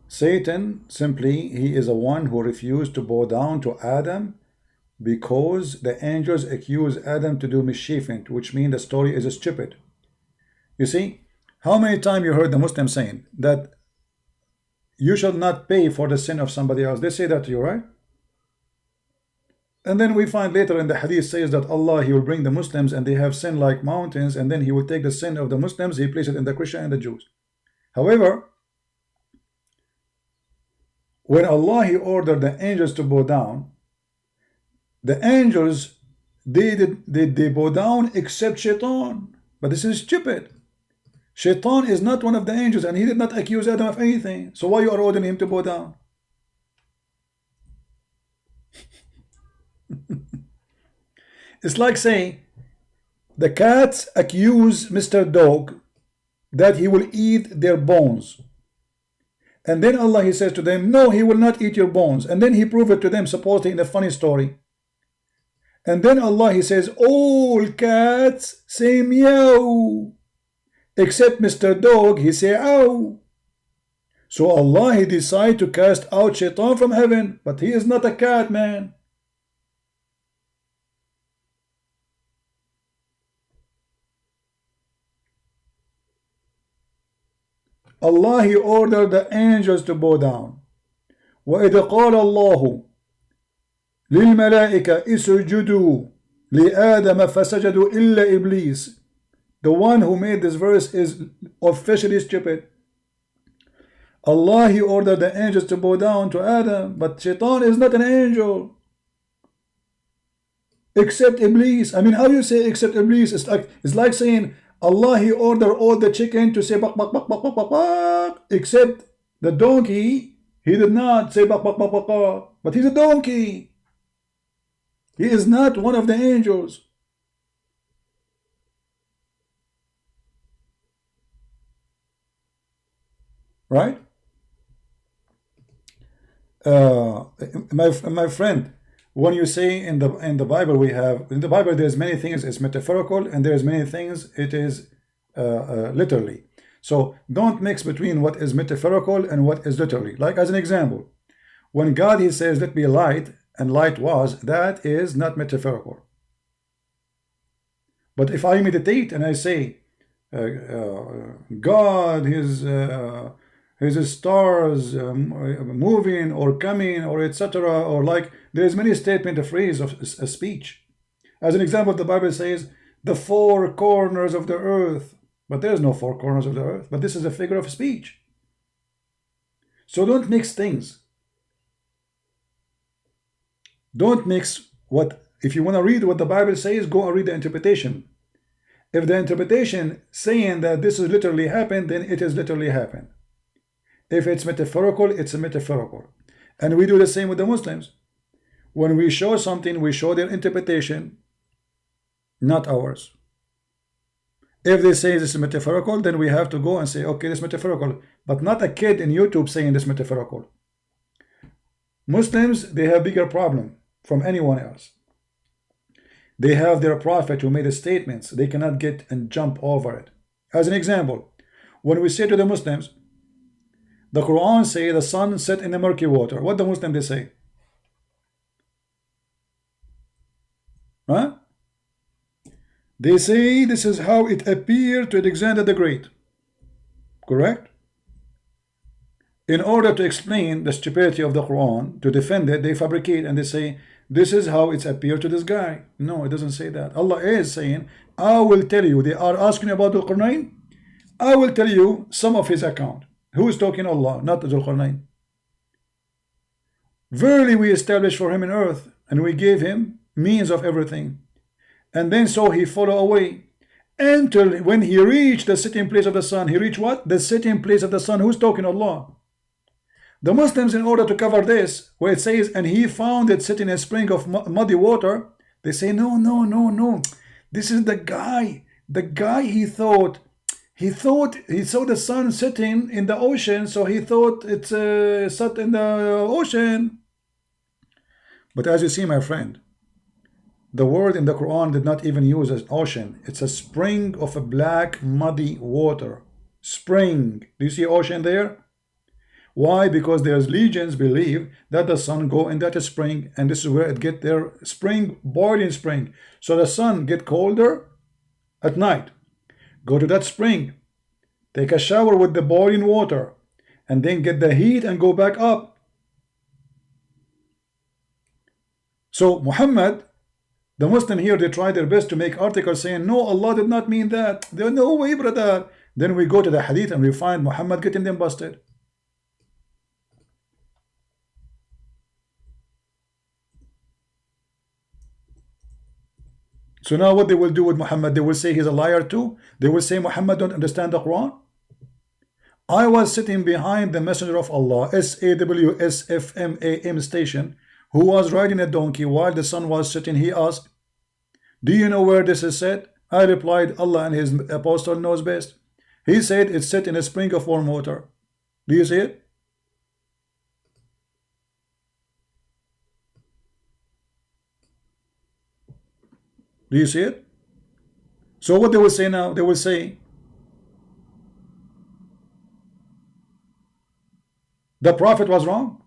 Satan, simply, he is a one who refused to bow down to Adam because the angels accuse Adam to do mischief, which means the story is stupid. You see, how many times you heard the Muslims saying that you shall not pay for the sin of somebody else? They say that to you, right? And then we find later in the hadith says that Allah, he will bring the Muslims and they have sin like mountains, and then he will take the sin of the Muslims, he place it in the Christian and the Jews. However, when Allah, he ordered the angels to bow down, the angels, they bow down except Shaitan. But this is stupid. Shaitan is not one of the angels, and he did not accuse Adam of anything. So why you are ordering him to bow down? It's like saying the cats accuse Mr. Dog that he will eat their bones. And then Allah, he says to them, no, he will not eat your bones. And then he proved it to them, supposedly in a funny story. And then Allah, he says, all cats say meow, except Mr. Dog, he say ow. So Allah, he decided to cast out shaitan from heaven, but he is not a cat, man. Allah, he ordered the angels to bow down. وَإِذْ قَالَ اللَّهُ لِلْمَلَائِكَةِ اسْجُدُوا لِآدَمَ فَسَجَدُوا إِلَّا إِبْلِيسَ. The one who made this verse is officially stupid. Allah, he ordered the angels to bow down to Adam, but Shaitan is not an angel. Except Iblis. I mean, how you say except Iblis? It's like saying Allah, he ordered all the chicken to say bak bak bak bak bak bak bak, except the donkey, he did not say bak bak bak bak bak, but he's a donkey. He is not one of the angels. Right? My friend, when you say in the Bible, we have in the Bible there's many things it's metaphorical and there's many things it is literally. So don't mix between what is metaphorical and what is literally. Like as an example, when God, he says let be light, and light was, that is not metaphorical. But if I meditate and I say God, his stars moving or coming or etc., or like there's many statement of phrase of a speech. As an example, the Bible says the four corners of the earth, but there's no four corners of the earth, but this is a figure of speech. So don't mix things. Don't mix what, if you want to read what the Bible says, go and read the interpretation. If the interpretation saying that this is literally happened, then it is literally happened. If it's metaphorical, it's a metaphorical. And we do the same with the Muslims. When we show something, we show their interpretation, not ours. If they say this is metaphorical, then we have to go and say, okay, this is metaphorical, but not a kid in YouTube saying this is metaphorical. Muslims, they have bigger problem from anyone else. They have their prophet who made the statements. They cannot get and jump over it. As an example, when we say to the Muslims, the Qur'an say the sun set in the murky water. What the Muslim they say? Huh? They say this is how it appeared to Alexander the Great. Correct? In order to explain the stupidity of the Quran, to defend it, they fabricate and they say, this is how it's appeared to this guy. No, it doesn't say that. Allah is saying, I will tell you, they are asking about the Qur'an. I will tell you some of his account. Who is talking? Allah, not the Qur'an. Verily we established for him in earth, and we gave him means of everything. And then so he followed away, until when he reached the sitting place of the sun. He reached what? The sitting place of the sun. Who's talking? Allah. The Muslims, in order to cover this, where it says, and he found it sitting in a spring of muddy water, they say, no, no, no, no. This is the guy. The guy, he thought he saw the sun sitting in the ocean, so he thought it's sat in the ocean. But as you see, my friend, the word in the Quran did not even use an ocean. It's a spring of a black, muddy water. Spring. Do you see ocean there? Why? Because there's legions believe that the sun go in that spring, and this is where it get their spring, boiling spring. So the sun get colder at night. Go to that spring, take a shower with the boiling water, and then get the heat and go back up. So Muhammad, the Muslim here, they try their best to make articles saying, no, Allah did not mean that. There's no way, brother. Then we go to the hadith and we find Muhammad getting them busted. So now what they will do with Muhammad, they will say he's a liar too. They will say Muhammad don't understand the Quran. I was sitting behind the messenger of Allah, SAWSFMAM station, who was riding a donkey while the sun was setting. He asked, do you know where this is said? I replied, Allah and his apostle knows best. He said it's set in a spring of warm water. Do you see it? Do you see it? So what they will say now? They will say the prophet was wrong.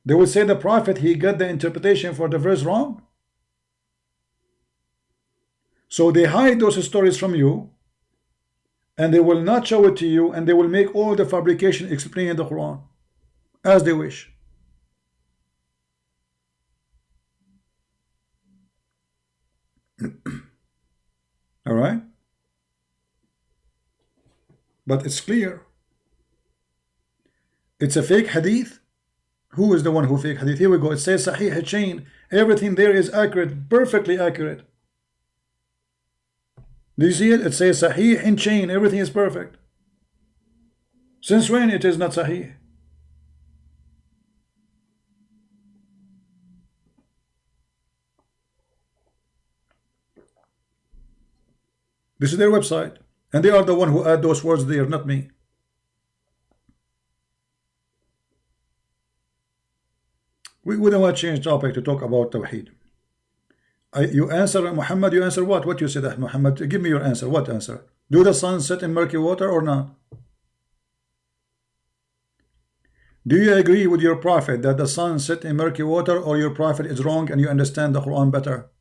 They will say the prophet, he got the interpretation for the verse wrong. So they hide those stories from you, and they will not show it to you, and they will make all the fabrication explaining the Quran as they wish. All right, but it's clear it's a fake hadith. Who is the one who fake hadith? Here we go. It says Sahih chain. Everything there is accurate, perfectly accurate. Do you see it? It says Sahih in chain. Everything is perfect. Since when it is not Sahih? This is their website, and they are the one who add those words there, not me. We don't want to change topic to talk about Tawheed. You answer, Muhammad, you answer what? What you said, Muhammad? Give me your answer. What answer? Do the sun set in murky water or not? Do you agree with your prophet that the sun set in murky water, or your prophet is wrong and you understand the Quran better?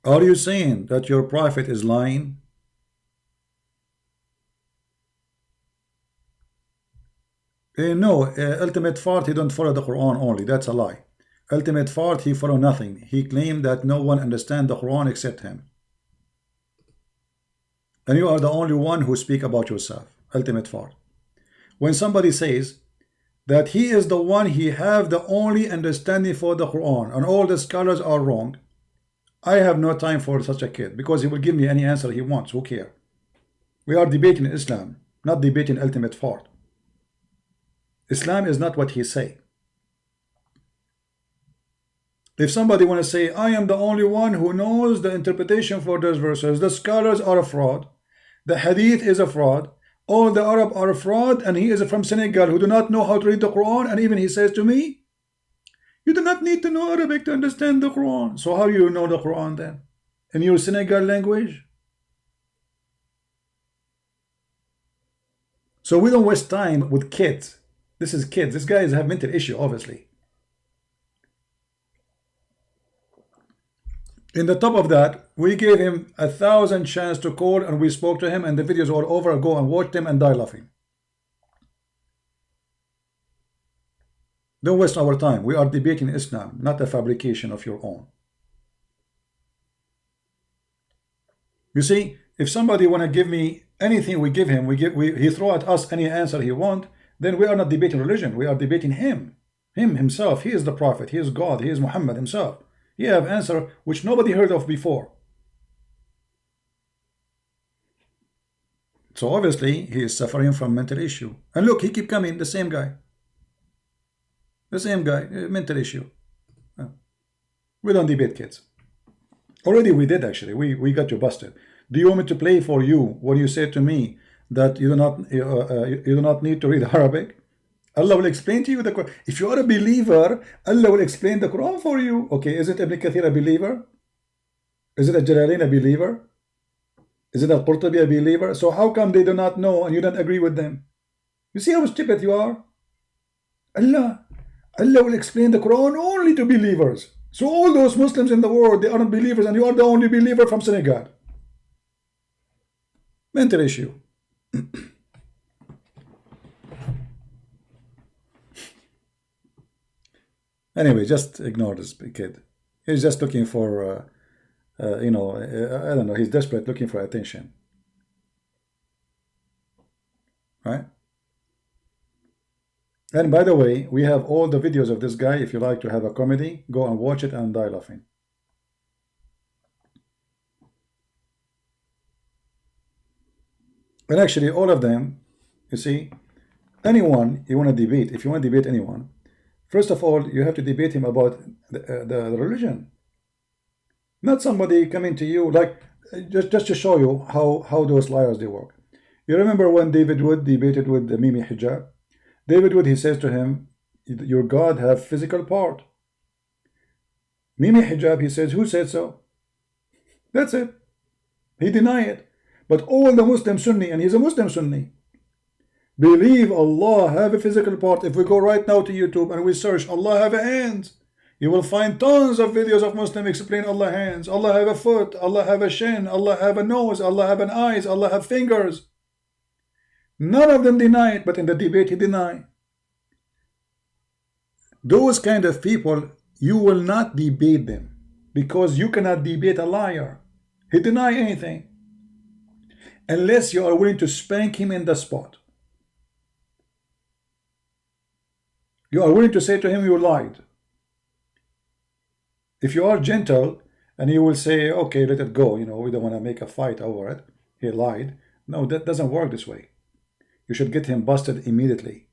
Are you saying that your prophet is lying? No, ultimate fart, he don't follow the Quran only. That's a lie. Ultimate fart, he follow nothing. He claimed that no one understands the Quran except him. And you are the only one who speak about yourself. Ultimate fart. When somebody says that he is the one, he have the only understanding for the Quran and all the scholars are wrong, I have no time for such a kid, because he will give me any answer he wants. Who cares? We are debating Islam, not debating ultimate fart. Islam is not what he say. If somebody want to say, I am the only one who knows the interpretation for those verses, the scholars are a fraud, the hadith is a fraud, all the Arab are a fraud, and he is from Senegal who do not know how to read the Quran, and even he says to me, you do not need to know Arabic to understand the Quran. So how do you know the Quran then? In your Senegal language? So we don't waste time with kids. This is kids. These guys have mental issue, obviously. In the top of that, we gave him 1,000 chance to call, and we spoke to him, and the videos are over. Go and watch them and die laughing. Don't waste our time. We are debating Islam, not a fabrication of your own. You see, if somebody want to give me anything, we give him. He throw at us any answer he want. Then we are not debating religion. We are debating him himself. He is the prophet. He is God. He is Muhammad himself. He have answer which nobody heard of before. So obviously he is suffering from mental issue. And look, he keep coming. The same guy. The same guy, mental issue. We don't debate kids. Already we did, actually. We got you busted. Do you want me to play for you when you said to me that you do not need to read Arabic? Allah will explain to you the Quran. If you are a believer, Allah will explain the Quran for you. Okay, is it Ibn Kathir a believer? Is it a Jalalain a believer? Is it a Qurtubi a believer? So how come they do not know and you don't agree with them? You see how stupid you are? Allah will explain the Quran only to believers. So all those Muslims in the world, they aren't believers, and you are the only believer from Senegal. Mental issue. Anyway, just ignore this kid. He's just looking for, I don't know, he's desperate, looking for attention. Right? And by the way, we have all the videos of this guy. If you like to have a comedy, go and watch it and die laughing. And actually, all of them, you see, anyone you want to debate, if you want to debate anyone, first of all, you have to debate him about the religion. Not somebody coming to you like just to show you how those liars they work. You remember when David Wood debated with the Mimi Hijab? David Wood, he says to him, your God have physical part. Mimi Hijab, he says, who said so? That's it. He denied it. But all the Muslim Sunni, and he's a Muslim Sunni, believe Allah have a physical part. If we go right now to YouTube and we search Allah have a hands, you will find tons of videos of Muslims explain Allah hands, Allah have a foot, Allah have a shin, Allah have a nose, Allah have an eyes, Allah have fingers. None of them deny it, but in the debate he denied. Those kind of people, you will not debate them, because you cannot debate a liar. He deny anything unless you are willing to spank him in the spot. You are willing to say to him, you lied. If you are gentle and you will say, okay, let it go, you know, we don't want to make a fight over it, he lied. No, that doesn't work this way. You should get him busted immediately.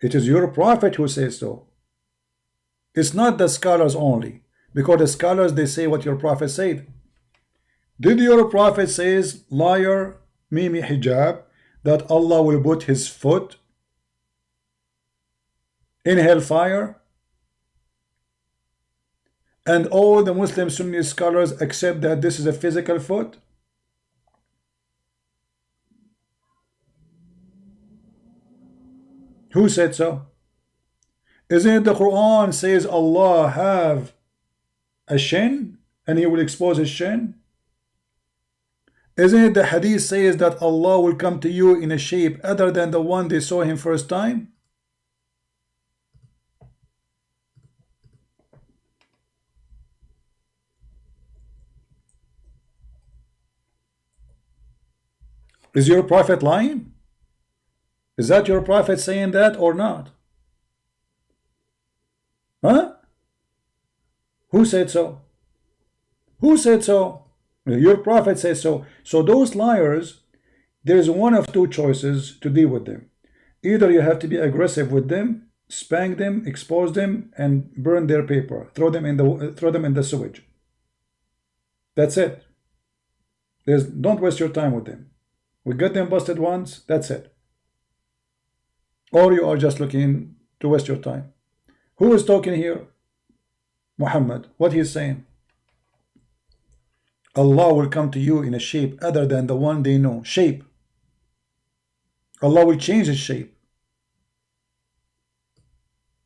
It is your prophet who says so. It's not the scholars only, because the scholars, they say what your prophet said. Did your prophet says, liar, Mimi Hijab, that Allah will put his foot in hellfire? And all the Muslim Sunni scholars accept that this is a physical foot? Who said so? Isn't it the Qur'an says Allah have a shin and he will expose his shin? Isn't it the hadith says that Allah will come to you in a shape other than the one they saw him first time? Is your prophet lying? Is that your prophet saying that or not? Huh? Who said so? Who said so? Your prophet says so. So those liars, there's one of two choices to deal with them. Either you have to be aggressive with them, spank them, expose them, and burn their paper, throw them in the sewage. That's it. Don't waste your time with them. We got them busted once, that's it. Or you are just looking to waste your time. Who is talking here? Muhammad. What he is saying? Allah will come to you in a shape other than the one they know. Shape. Allah will change his shape.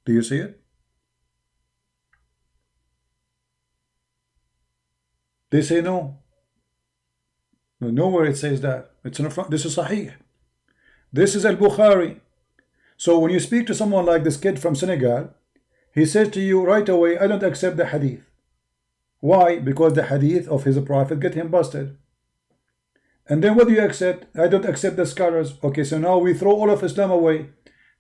Do you see it? They say no. Nowhere it says that. It's in the front. This is Sahih. This is Al-Bukhari. So when you speak to someone like this kid from Senegal, he says to you right away, I don't accept the hadith. Why? Because the hadith of his prophet get him busted. And then what do you accept? I don't accept the scholars. Okay, so now we throw all of Islam away.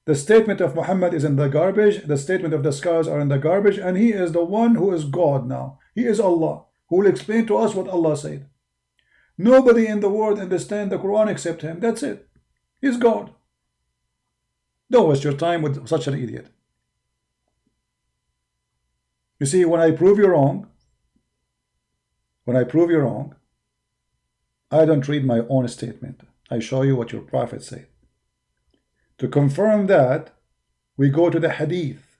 The statement of Muhammad is in the garbage. The statement of the scholars are in the garbage. And he is the one who is God now. He is Allah, who will explain to us what Allah said. Nobody in the world understands the Quran except him. That's it. He's God. Don't waste your time with such an idiot. You see, when I prove you wrong, I don't read my own statement. I show you what your prophet said. To confirm that, we go to the hadith.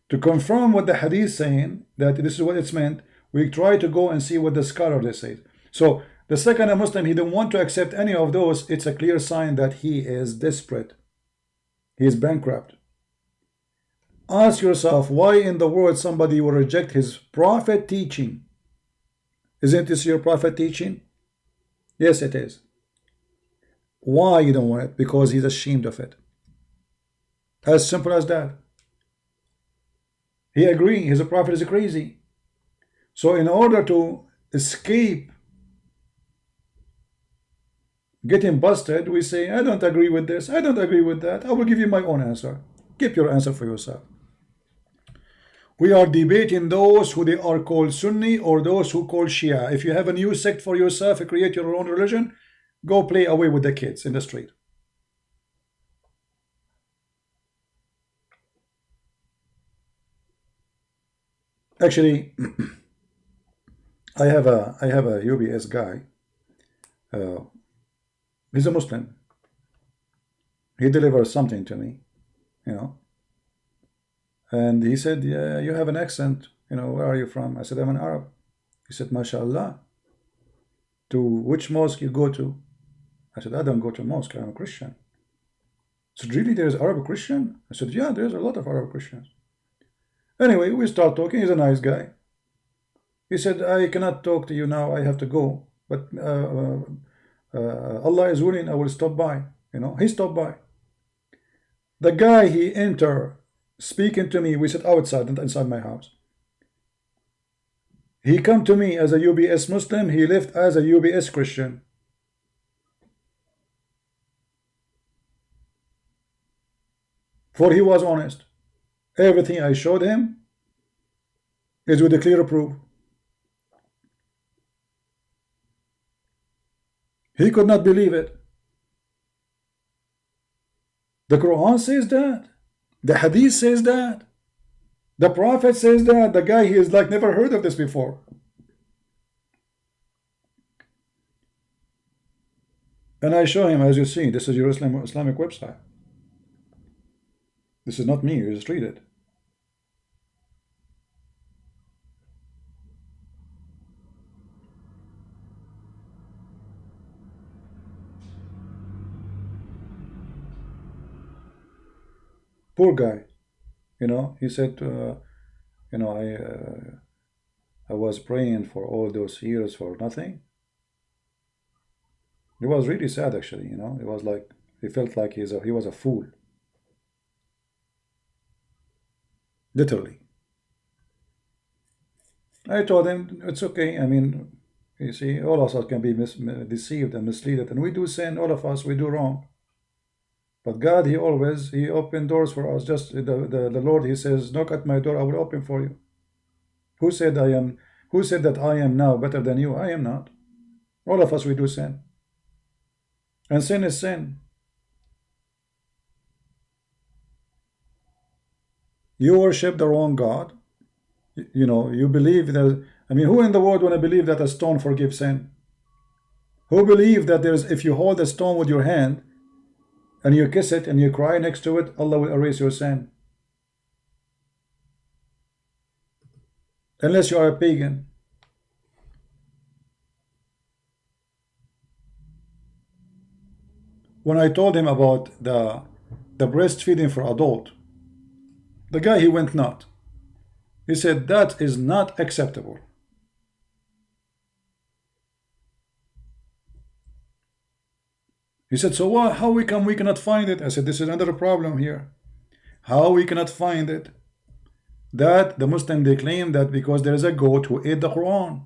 To confirm what the hadith saying, that this is what it's meant, we try to go and see what the scholar they say. So the second a Muslim, he don't want to accept any of those, it's a clear sign that he is desperate. He is bankrupt. Ask yourself, why in the world somebody will reject his prophet teaching? Isn't this your prophet teaching? Yes, it is. Why you don't want it? Because he's ashamed of it. As simple as that. He agrees his prophet is crazy. So in order to escape getting busted, we say, I don't agree with this, I don't agree with that, I will give you my own answer. Keep your answer for yourself. We are debating those who they are called Sunni or those who call Shia. If you have a new sect for yourself, create your own religion, go play away with the kids in the street. Actually, I have a UBS guy. He's a Muslim. He delivers something to me, you know, and he said, "Yeah, you have an accent. You know, where are you from?" I said, "I'm an Arab." He said, "MashaAllah. To which mosque you go to?" I said, "I don't go to a mosque. I'm a Christian." He said, "Really? There's Arab Christian?" I said, "Yeah, there's a lot of Arab Christians." Anyway, we start talking. He's a nice guy. He said, "I cannot talk to you now. I have to go. But Allah is willing. I will stop by." You know, he stopped by. The guy, he enter speaking to me. We sit outside and inside my house. He come to me as a UBS Muslim. He left as a UBS Christian. For he was honest. Everything I showed him is with a clear proof. He could not believe it. The Quran says that. The Hadith says that. The Prophet says that. The guy, he is like never heard of this before. And I show him, as you see, this is your Islamic website. This is not me, you just read it. Poor guy, you know, he said, you know, I was praying for all those years for nothing. He was really sad, actually, you know. It was like, he felt like he was a fool. Literally. I told him, it's okay. I mean, you see, all of us can be deceived and misled, and we do sin, all of us, we do wrong. But God, he opened doors for us. Just the Lord, he says, knock at my door, I will open for you. Who said that I am now better than you? I am not. All of us, we do sin. And sin is sin. You worship the wrong God. You know, you believe that, I mean, who in the world want to believe that a stone forgives sin? Who believe that if you hold a stone with your hand, and you kiss it and you cry next to it, Allah will erase your sin? Unless you are a pagan. When I told him about the breastfeeding for adult, the guy, he went nuts. He said, that is not acceptable. He said, so what, how we cannot find it? I said, this is another problem here. How we cannot find it? That the Muslim, they claim that because there is a goat who ate the Quran.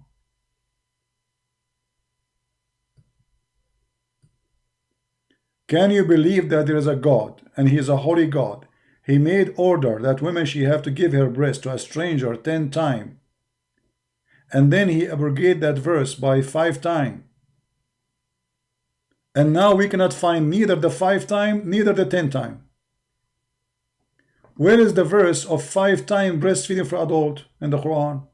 Can you believe that there is a God and he is a holy God? He made order that women, she have to give her breast to a stranger 10 times. And then he abrogated that verse by 5 times. And now we cannot find neither the 5 times, neither the 10 times. Where is the verse of 5 times breastfeeding for adult in the Quran?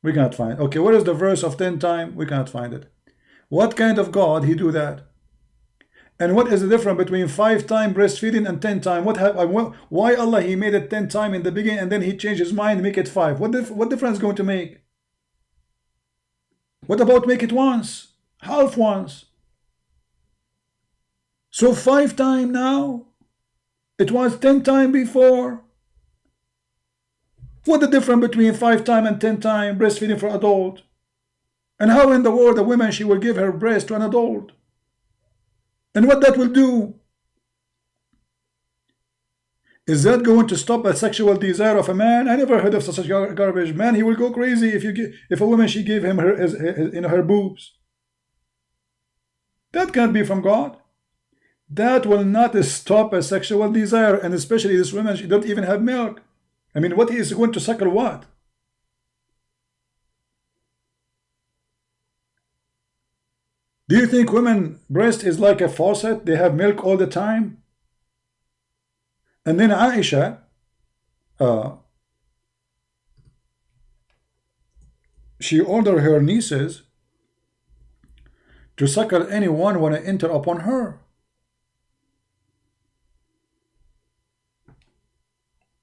We cannot find it. Okay, where is the verse of 10 times? We cannot find it. What kind of God he do that? And what is the difference between 5 times breastfeeding and 10 times? Why Allah, he made it 10 times in the beginning and then he changed his mind, make it 5? What difference is going to make? What about make it once? Half once? So 5 times now? It was 10 times before. What the difference between 5 times and 10 times breastfeeding for adult? And how in the world a woman, she will give her breast to an adult? And what that will do? Is that going to stop a sexual desire of a man? I never heard of such garbage. Man, he will go crazy if a woman, she gave him her boobs. That can't be from God. That will not stop a sexual desire, and especially this woman, she don't even have milk. I mean, what is going to suckle what? Do you think women breast is like a faucet? They have milk all the time? And then Aisha, she ordered her nieces to suckle anyone when I enter upon her.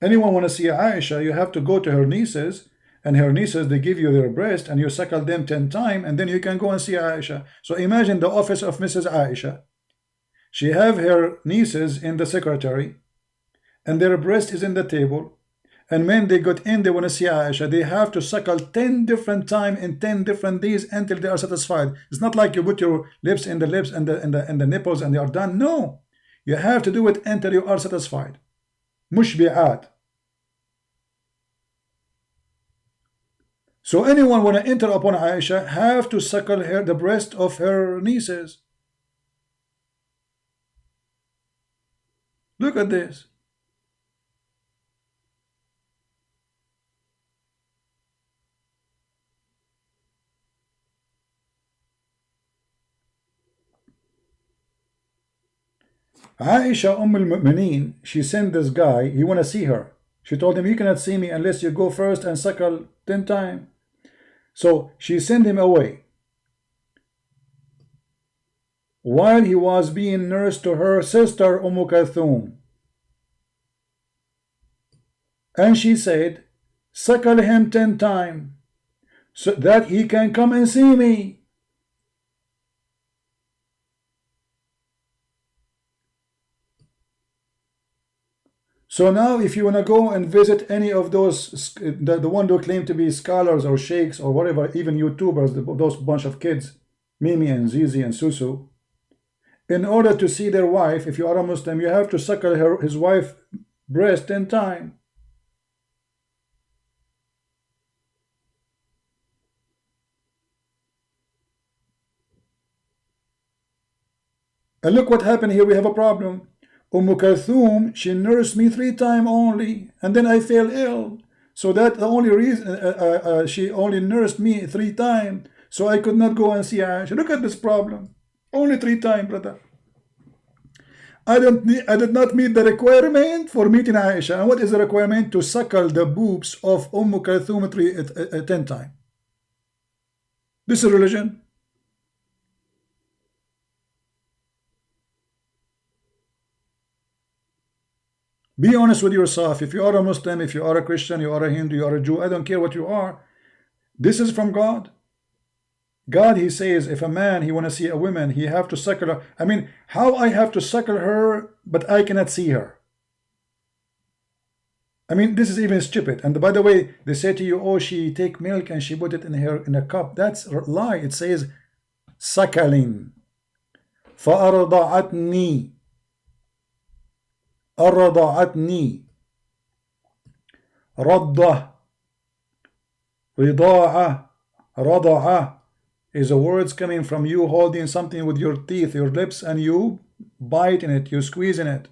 Anyone want to see Aisha, you have to go to her nieces, and her nieces, they give you their breast, and you suckle them 10 times, and then you can go and see Aisha. So imagine the office of Mrs. Aisha. She have her nieces in the secretary, and their breast is in the table. And when they got in, they want to see Aisha. They have to suckle 10 different times in 10 different days until they are satisfied. It's not like you put your lips in the lips and the nipples and they are done. No, you have to do it until you are satisfied. Mushbi'at. So anyone want to enter upon Aisha have to suckle her the breast of her nieces. Look at this. Aisha al-Mu'mineen, she sent this guy, he want to see her. She told him, you cannot see me unless you go first and suckle 10 times. So she sent him away. While he was being nursed to her sister Kulthum. And she said, suckle him 10 times so that he can come and see me. So now if you want to go and visit any of those, the one who claim to be scholars or sheikhs or whatever, even YouTubers, those bunch of kids, Mimi and Zizi and Susu, in order to see their wife, if you are a Muslim, you have to suckle his wife's breast 10 times. And look what happened here, we have a problem. Kulthum, she nursed me 3 times only, and then I fell ill. So that the only reason she only nursed me 3 times, so I could not go and see Aisha. Look at this problem. Only 3 times, brother. I did not meet the requirement for meeting Aisha. And what is the requirement? To suckle the boobs of Kulthum 10 times. This is religion. Be honest with yourself. If you are a Muslim, if you are a Christian, you are a Hindu, you are a Jew, I don't care what you are. This is from God. God, he says, if a man, he want to see a woman, he have to suckle her. I mean, how I have to suckle her, but I cannot see her? I mean, this is even stupid. And by the way, they say to you, oh, she take milk and she put it in a cup. That's a lie. It says, suckling. فَأَرْضَعَتْنِي أرضعتني رضة رضاعة رضعة is the words coming from you holding something with your teeth, your lips, and you bite in it, you squeeze in it.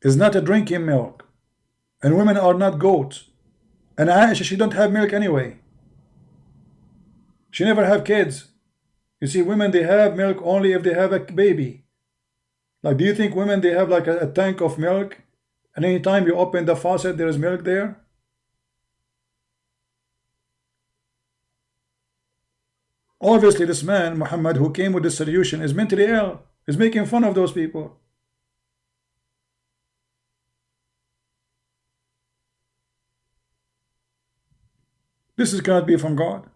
It's not a drinking milk, and women are not goats. And Aisha, she don't have milk anyway. She never have kids. You see, women, they have milk only if they have a baby. Like, do you think women, they have like a tank of milk, and anytime you open the faucet, there is milk there? Obviously, this man, Muhammad, who came with the solution, is mentally ill. He's making fun of those people. This cannot be from God.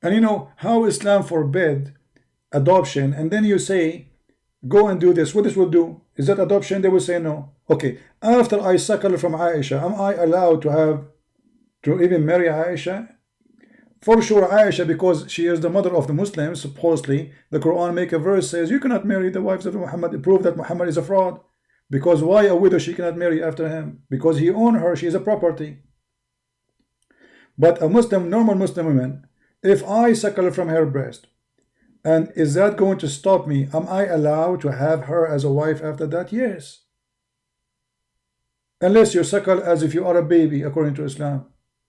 And you know how Islam forbid adoption, and then you say, go and do this. What this will do? Is that adoption? They will say no. Okay, after I suckle from Aisha, am I allowed to even marry Aisha? For sure, Aisha, because she is the mother of the Muslims, supposedly, the Quran make a verse says, you cannot marry the wives of Muhammad, prove that Muhammad is a fraud. Because why a widow she cannot marry after him? Because he owned her, she is a property. But a Muslim, normal Muslim woman, if I suckle from her breast, and is that going to stop me? Am I allowed to have her as a wife after that? Yes. Unless you suckle as if you are a baby, according to Islam.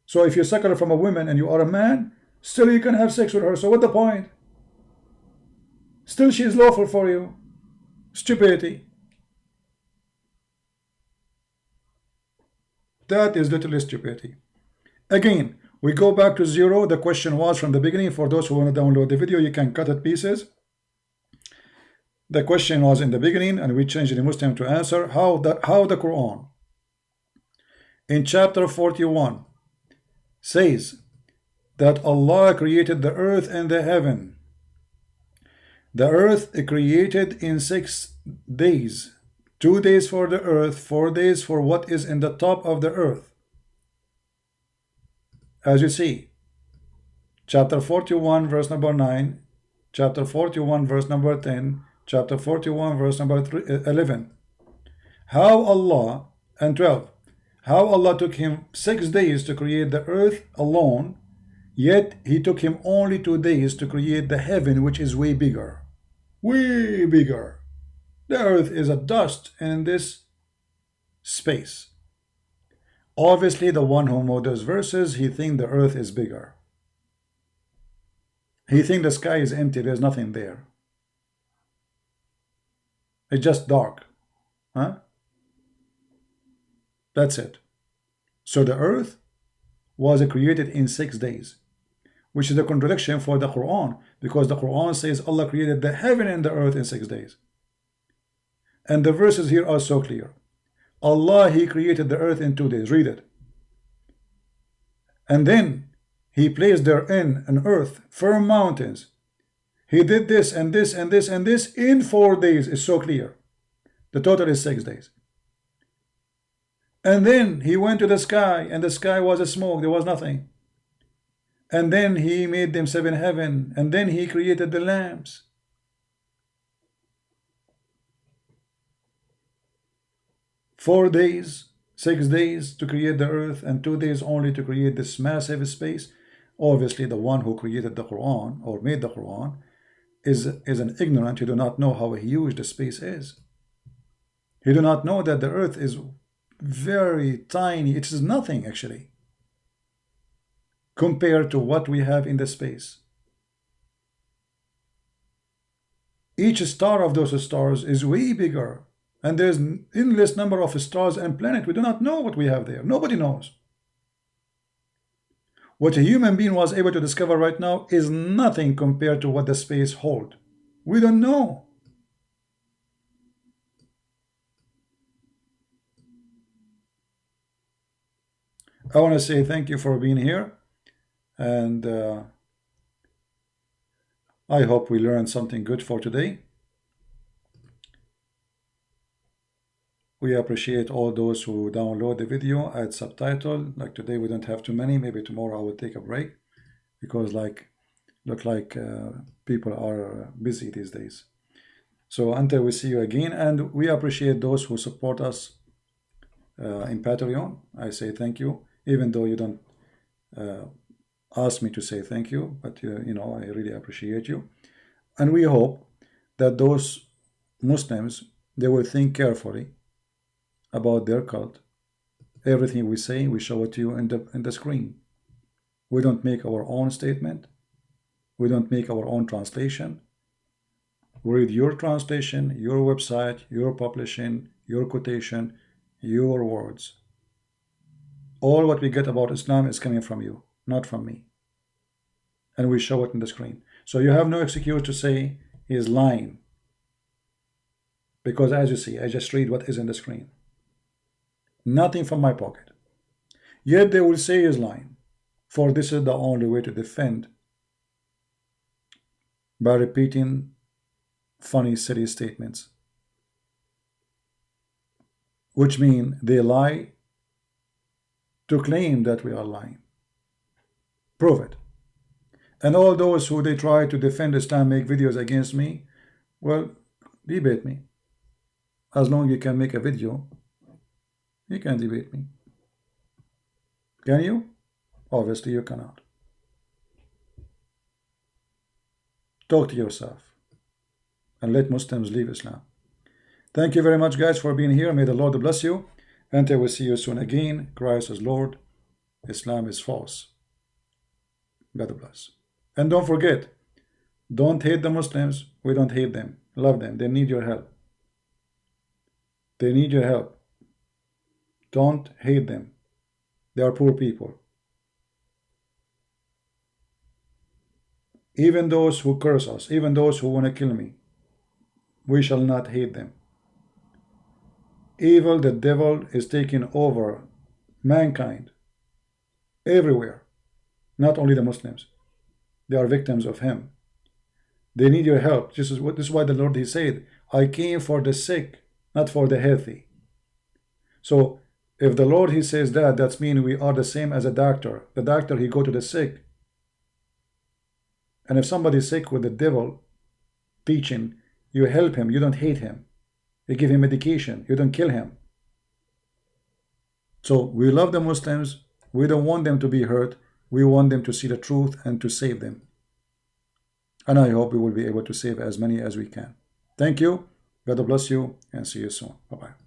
So if you suckle from a woman and you are a man, still you can have sex with her. So what the point? Still she is lawful for you. Stupidity. That is literally stupidity. Again, we go back to zero. The question was from the beginning. For those who want to download the video, you can cut it pieces. The question was in the beginning, and we changed the Muslim to answer how the Quran in chapter 41 says that Allah created the earth and the heaven. The earth created in 6 days. 2 days for the earth, 4 days for what is in the top of the earth. As you see, chapter 41 verse number 9, chapter 41 verse number 10, chapter 41 verse number 11. How Allah, and 12, how Allah took him 6 days to create the earth alone, yet he took him only 2 days to create the heaven, which is way bigger. Way bigger. The earth is a dust in this space. Obviously, the one who wrote those verses, he thinks the earth is bigger. He thinks the sky is empty, there's nothing there. It's just dark. Huh? That's it. So the earth was created in 6 days, which is a contradiction for the Quran, because the Quran says Allah created the heaven and the earth in 6 days. And the verses here are so clear. Allah, He created the earth in 2 days. Read it. And then He placed therein an earth, firm mountains. He did this and this and this and this in 4 days. It's so clear. The total is 6 days. And then He went to the sky, and the sky was a smoke. There was nothing. And then He made them 7 heaven, and then He created the lamps. Four days, 6 days to create the earth, and 2 days only to create this massive space. Obviously, the one who created the Quran or made the Quran is an ignorant. He do not know how huge the space is. He do not know that the earth is very tiny. It is nothing actually compared to what we have in the space. Each star of those stars is way bigger. And there's an endless number of stars and planets. We do not know what we have there. Nobody knows. What a human being was able to discover right now is nothing compared to what the space holds. We don't know. I want to say thank you for being here. And I hope we learned something good for today. We appreciate all those who download the video, add subtitle. Like today we don't have too many. Maybe tomorrow I will take a break because look like people are busy these days. So until we see you again, and we appreciate those who support us in Patreon. I say thank you, even though you don't ask me to say thank you, but you know, I really appreciate you. And we hope that those Muslims, they will think carefully about their cult. Everything we say, we show it to you in the screen. We don't make our own statement. We don't make our own translation. We read your translation, your website, your publishing, your quotation, your words. All what we get about Islam is coming from you, not from me. And we show it in the screen. So you have no excuse to say he is lying. Because as you see, I just read what is in the screen. Nothing from my pocket. Yet they will say he is lying. For this is the only way to defend, by repeating funny, silly statements. Which mean they lie to claim that we are lying. Prove it. And all those who they try to defend Islam, make videos against me, well, debate me. As long as you can make a video, you can debate me. Can you? Obviously you cannot. Talk to yourself and let Muslims leave Islam. Thank you very much, guys, for being here. May the Lord bless you. Until we see you soon again. Christ is Lord. Islam is false. God bless. And don't forget, don't hate the Muslims. We don't hate them. Love them. They need your help. They need your help. Don't hate them. They are poor people. Even those who curse us, even those who want to kill me, we shall not hate them. Evil, the devil is taking over mankind everywhere, not only the Muslims. They are victims of him. They need your help. This is why the Lord, he said, I came for the sick, not for the healthy. So if the Lord, he says that, that's mean we are the same as a doctor. The doctor, he go to the sick. And if somebody is sick with the devil teaching, you help him, you don't hate him. You give him medication, you don't kill him. So we love the Muslims. We don't want them to be hurt. We want them to see the truth and to save them. And I hope we will be able to save as many as we can. Thank you. God bless you and see you soon. Bye-bye.